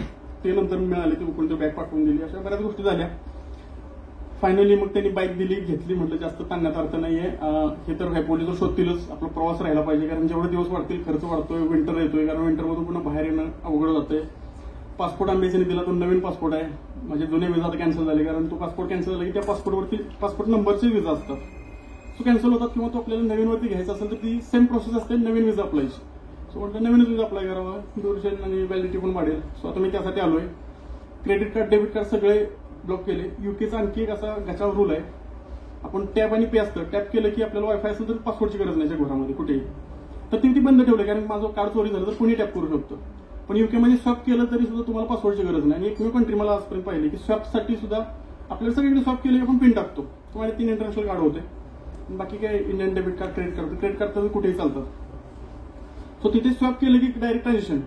ते नंतर मिळाले, ते कोणती बॅग पाठवून दिली, अशा बऱ्याच गोष्टी झाल्या. फायनली मग त्यांनी बाईक दिली, घेतली. म्हटलं जास्त ताणण्यात अर्थ नाहीये, हे तर काय पोलिस शोधतीलच, आपला प्रवास राहायला पाहिजे, कारण जेवढे दिवस वाढतील खर्च वाढतोय, विंटर येतोय, कारण विंटरमधून पुन्हा बाहेर येणं अवघड जातंय. पासपोर्ट एम्बेसीने दिला, तो नवीन पासपोर्ट आहे. माझे जुने विजा आता कॅन्सल झाले, कारण तो पासपोर्ट कॅन्सल झाला की त्या पासपोर्टवरती पासपोर्ट नंबरचे विजा असतात, तो कॅन्सल होतात. किंवा तो आपल्याला नवीनवरती घ्यायचा असेल तर ती सेम प्रोसेस असते, नवीन विजा अप्लायची. सो म्हटलं नवीनच विजा अप्लाय करावा, ड्युरेशन आणि व्हॅलिडिटी पण वाढेल. सो आता मी त्यासाठी आलोय. क्रेडिट कार्ड, डेबिट कार्ड सगळे ब्लॉक केले. युकेचा आणखी एक असा गचाव रूल आहे, आपण टॅप आणि पे असतं, टॅप केलं की आपल्याला वायफाय असेल तर पासपोर्टची गरज नाही जगभरामध्ये कुठेही. तर ती बंद ठेवलं, कारण माझं कार्ड चोरी झालं तर कुणी टॅप करू शकतो. पण युकेमध्ये स्वॅप केलं तरी सुद्धा तुम्हाला पासवर्डची गरज नाही. आणि एकमेव कंट्री मला आजपर्यंत पाहिली की स्वॅपसाठी सुद्धा आपल्याला सगळीकडे स्वॅप केलं की आपण पिन टाकतो, तुम्हाला 3 इंटरनॅशनल कार्ड होते. बाकी काय Indian debit card, credit card तर कुठेही चालतात. सो तिथे स्वॅप केलं की डायरेक्ट ट्रान्झॅक्शन.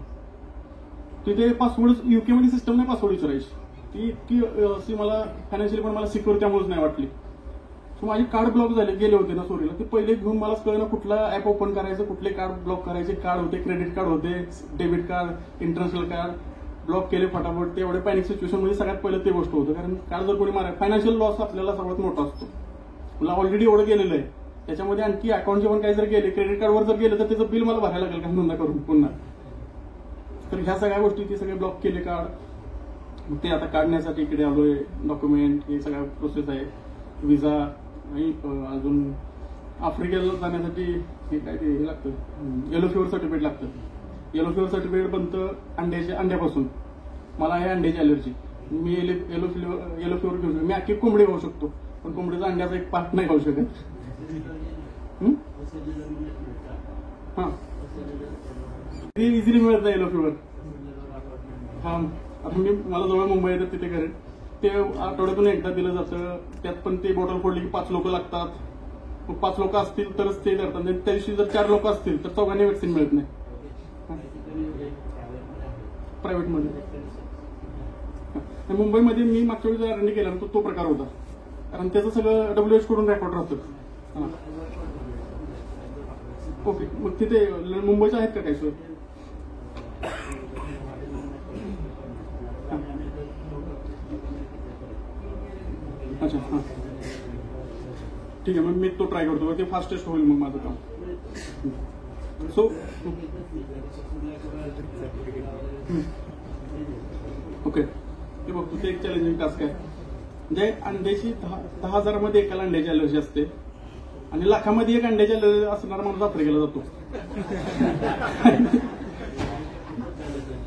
तिथे पासवर्ड, युकेमध्ये सिस्टम नाही पासवर्ड विचारायची. ती इतकी मला फायनान्शियली पण मला सिक्युअर त्यामुळेच नाही वाटली. सो माझे कार्ड ब्लॉक झाले, गेले होते ना चोरीला. ते पहिले घेऊन मला कळलं कुठला ऍप ओपन करायचं, कुठले कार्ड ब्लॉक करायचे. कार्ड होते, क्रेडिट कार्ड होते, debit card, international card, block केले फटाफट. ते एवढे पॅनिक सिच्युएशन मध्ये सगळ्यात पहिलं ते गोष्ट होतं, कारण काल जर कोणी मारा फायनान्शियल लॉस आपल्याला सर्वात मोठा असतो. मला ऑलरेडी एवढं गेलेलं आहे, त्याच्यामध्ये आणखी अकाउंटचे पण काही जर गेले, क्रेडिट कार्डवर जर गेले तर त्याचं बिल मला भरायला लागेल काही नोंदणी करून पुन्हा. तर ह्या सगळ्या गोष्टी ते सगळे ब्लॉक केले कार्ड. ते आता काढण्यासाठी इकडे आलोय, डॉक्युमेंट हे सगळ्या प्रोसेस आहे, विजा आणि अजून आफ्रिकेला जाण्यासाठी हे काय ते हे लागतं, येलो फिवर सर्टिफिकेट लागतं. येलो फिवर सर्टिफिकेट बनतं अंड्यापासून. मला आहे अंड्याची अलर्जी, मी येलो फिवर घेऊ शकतो. मी अख्खी कोंबडी खाऊ शकतो, पण कोंबडीचा अंड्याचा एक पार्ट नाही खाऊ शकत. हा, ते इझिली मिळत नाही येलो फिवर. हा, आता मला जवळ मुंबई येतात तिथे करेन, ते आठवड्यातून एकदा दिलं जातं. त्यात पण ते बॉटल फोडली की 5 लोक लागतात. मग 5 लोक असतील तरच ते करतात, त्या दिवशी जर 4 लोक असतील तर 4घांनी व्हॅक्सिन मिळत नाही प्रायव्हेटमध्ये. मुंबईमध्ये मी मागच्या वेळी जो आरंडी केला तो प्रकार होता, कारण त्याचं सगळं WHO कडून रेकॉर्ड राहतं. ओके, मग तिथे मुंबईचे आहेत का काही सोय? अच्छा, हां, ठीक आहे. मग मी तो ट्राय करतो, ते फास्टेस्ट होईल मग माझं काम. सो ओके, हे बघतो ते एक चॅलेंजिंग टास्क आहे. म्हणजे अंड्याची 10,000 एकाला अंड्याची अलर्जी असते, आणि लाखामध्ये एक अंड्याची अलर्जी असणारा माणूस आफ्रिकेला जातो.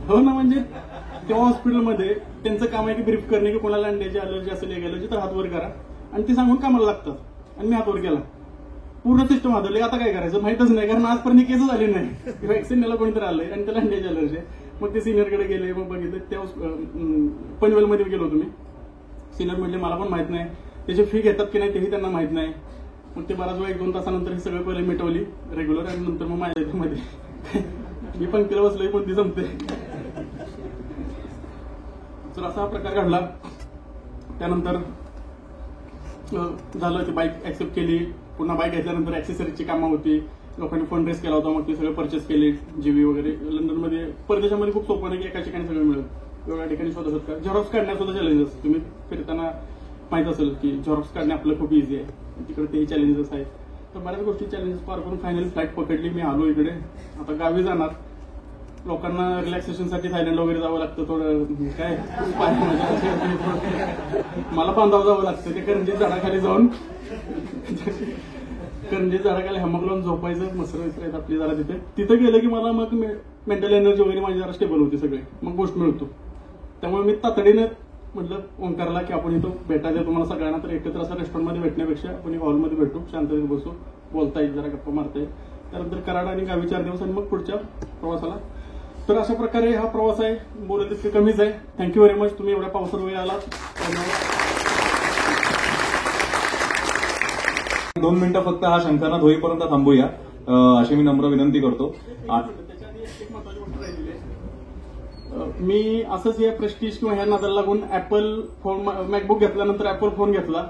हो ना, म्हणजे तेव्हा हॉस्पिटलमध्ये त्यांचं काम आहे की ब्रीफ करणे की कोणाला अंड्याची अलर्जी असेल, एक अलर्जी तर हात वर करा, आणि ते सांगून कामाला लागतात. आणि मी हात वर केला, पूर्ण सिस्टम हादरली. आता काय करायचं माहितच नाही, कारण आजपर्यंत केस झाली नाही. व्हॅक्सिन न्यायला कोणीतरी आलंय आणि त्याला अंड्याची अलर्जी आहे. मग ते सिनियरकडे गेले, मग बघितलं. तेव्हा पनवेलमध्ये गेलो होतो मी. सिनियर म्हटले मला पण माहित नाही, त्याची फी घेतात की नाही तेही त्यांना माहित नाही. मग ते बराच वेळा 1-2 तासानंतर हे सगळं पहिले मिटवली रेग्युलर, आणि नंतर मग माझ्या मध्ये मी पंक्तीला बसलोय पण ती जमते. तर असा हा प्रकार घडला. त्यानंतर झालं, ती बाईक ऍक्सेप्ट केली. पुन्हा बाईक घेतल्यानंतर ऍक्सेसरीजची कामं होती, लोकांनी फंड रेस केला होता, मग ते सगळे परचेस केले. जीवी वगैरे लंडनमध्ये, परदेशामध्ये खूप सोपं नाही की एका ठिकाणी सगळं मिळेल, वेगळ्या ठिकाणी शोधत होतात. झेरॉक्स काढण्यात सुद्धा चॅलेंजेस, तुम्ही फिरताना माहित असेल की झेरॉक्स काढणे आपलं खूप इझी आहे, तिकडे तेही चॅलेंजेस आहेत. तर बऱ्याच गोष्टी चॅलेंजेस पार करून फायनली फ्लाईट पकडली. मी आलो इकडे, आता गावी जाणार. लोकांना रिलॅक्सेशनसाठी थायलंड वगैरे जावं लागतं, थोडं काय मला बांधावं जावं लागतं. ते करंजीत झाडाखाली जाऊन झाडाखाली हॅमक लावून झोपायचं, मसर आहेत आपली जरा तिथं गेलं की मला मग मेंटल एनर्जी वगैरे माझी जरा स्टेबल होती, सगळे मग गोष्ट मिळतो. त्यामुळे मी तातडीने म्हटलं ओंकारला की आपण इथं भेटायचं तुम्हाला सगळ्यांना, तर एकत्र असं रेस्टॉरंटमध्ये भेटण्यापेक्षा आपण एक हॉलमध्ये भेटू, शांततेत बसू, बोलता येईल, जरा गप्पा मारता येईल. त्यानंतर कराड आणि गावी 4 दिवस, आणि मग पुढच्या प्रवासाला. तर अशा प्रकारे हा प्रवास आहे. बोलत इतके कमीच आहे. थँक्यू व्हेरी मच, तुम्ही एवढ्या पावसात वेळ आलात. धन्यवाद. 2 मिनिटं फक्त हा शंकरनाथ होईपर्यंत थांबूया अशी मी नम्र विनंती करतो. मी असंच या प्रेस्टिज किंवा ह्या नादाला लागून ऍपल फोन, मॅकबुक घेतल्यानंतर ऍपल फोन घेतला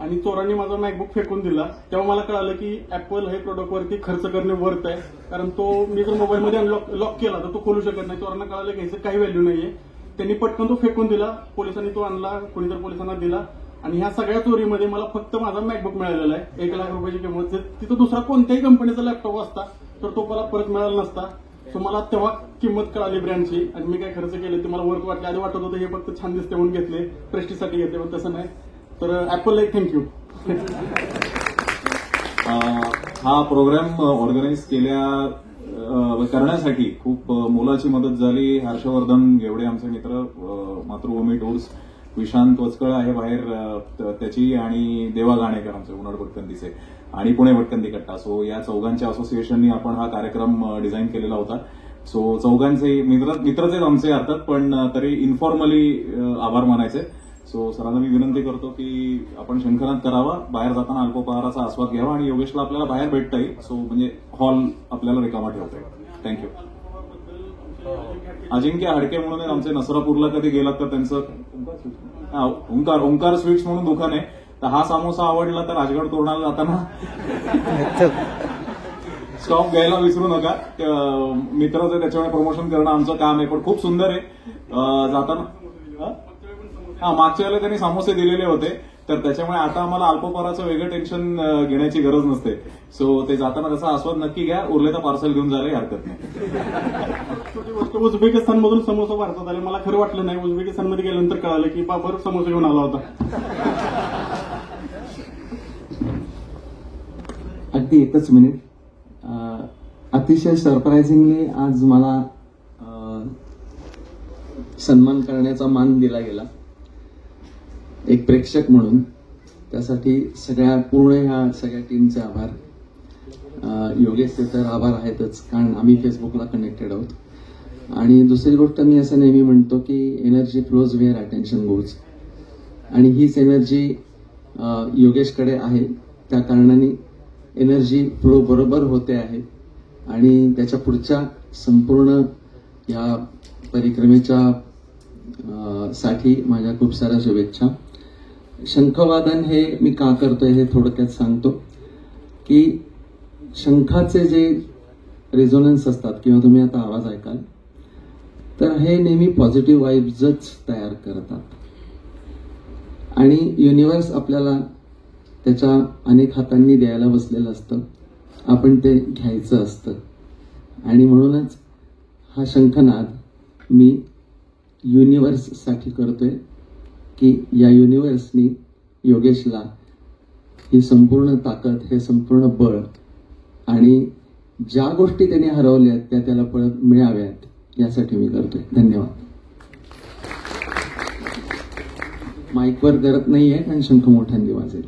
आणि चोरांनी माझा मॅकबुक फेकून दिला. तेव्हा मला कळालं की ऍपल हे प्रोडक्टवरती खर्च करणे वर्थ आहे, कारण तो मी जर मोबाईलमध्ये लॉक केला तर तो खोलू शकत नाही. चोरांना कळालं की ह्याचं काही व्हॅल्यू नाहीये, त्यांनी पटकन तो फेकून दिला. पोलिसांनी तो आणला, कोणीतरी पोलिसांना दिला, आणि ह्या सगळ्या चोरीमध्ये मला फक्त माझा मॅकबुक मिळालेला आहे. 1 लाख रुपयाची किंमत. तिथं दुसरा कोणत्याही कंपनीचा लॅपटॉप असता तर तो मला परत मिळाला नसता. सो मला तेव्हा किंमत कळाली ब्रँडची, आणि मी काय खर्च केले ते मला वर्थ वाटले. आधी वाटत होतं हे फक्त छान दिसते म्हणून घेतले, प्रेस्टिजसाठी घेतले, पण तसं नाही. तर ऍपलला एक थँक्यू. हा प्रोग्राम ऑर्गनाईज करण्यासाठी खूप मोलाची मदत झाली. हर्षवर्धन घेवडे आमचे मित्र, मातृभूमी टूर्स, विशांत वचकळ आहे बाहेर त्याची, आणि देवा गाणेकर आमचे उन्हाळ भटकंतीचे, आणि पुणे भटकंती कट्टा. सो या चौघांच्या असोसिएशननी आपण हा कार्यक्रम डिझाईन केलेला होता. सो चौघांचे मित्रच आहेत आमचे अर्थात, पण तरी इन्फॉर्मली आभार मानायचे. सो सरांना मी विनंती करतो की आपण शंखनाद करावा, बाहेर जाताना अल्पोपहाराचा आस्वाद घ्यावा, आणि योगेशला आपल्याला बाहेर भेटता येईल. सो म्हणजे हॉल आपल्याला रिकामा ठेवता येईल. थँक्यू. अजिंक्य हाडके म्हणून आमचे, नसरापूरला कधी गेलात तर त्यांचं ओंकार स्वीट्स म्हणून दुकान आहे. तर हा सामोसा आवडला तर राजगड तोरणाला जाताना स्टॉप घ्यायला विसरू नका. मित्रच आहे त्याच्यामुळे प्रमोशन करणं आमचं काम आहे, पण खूप सुंदर आहे. जाताना मागच्या वेळेला त्यांनी समोसे दिलेले होते, तर त्याच्यामुळे आता आम्हाला अल्पपराचं वेगळं टेन्शन घेण्याची गरज नसते. सो ते जाताना त्याचा आस्वाद नक्की घ्या. उरले तर पार्सल घेऊन जायलाही हरकत नाही. उझबेकिस्तान मधून समोसा भारतात आले. मला खरं वाटलं नाही. उझबेकिस्तानमध्ये गेल्यानंतर कळालं की बाबर समोसा घेऊन आला होता. अगदी एकच मिनिट. अतिशय सरप्राइझिंगली आज मला सन्मान करण्याचा मान दिला गेला एक प्रेक्षक म्हणून. त्यासाठी पूर्ण ह्या सगळ्या टीमचे आभार. योगेशचे तर आभार आहेतच, कारण आम्ही फेसबुकला कनेक्टेड आहोत. आणि दुसरी गोष्ट मी असं नेहमी म्हणतो की energy flows where attention goes, आणि हीच एनर्जी योगेशकडे आहे. त्या कारणाने एनर्जी फ्लो बरोबर होते आहे. आणि त्याच्या पुढच्या संपूर्ण या परिक्रमेच्या साठी माझ्या खूप साऱ्या शुभेच्छा. शंखवादन हे मी का करतोय हे थोडक्यात सांगतो की शंखाचे जे रेझोनन्स असतात किंवा तुम्ही आता आवाज ऐकाल तर हे नेहमी पॉझिटिव्ह वाईब्सच तयार करतात. आणि युनिव्हर्स आपल्याला त्याच्या अनेक हातांनी द्यायला बसलेलं असतं, आपण ते घ्यायचं असतं. आणि म्हणूनच हा शंखनाद मी युनिव्हर्ससाठी करतोय की या युनिव्हर्सनी योगेशला ही संपूर्ण ताकद, हे संपूर्ण बळ आणि ज्या गोष्टी त्याने हरवल्यात त्या त्याला परत मिळाव्यात यासाठी मी करतोय. धन्यवाद. माईकवर करत नाहीये कारण शंख मोठ्यांदी वाजेल.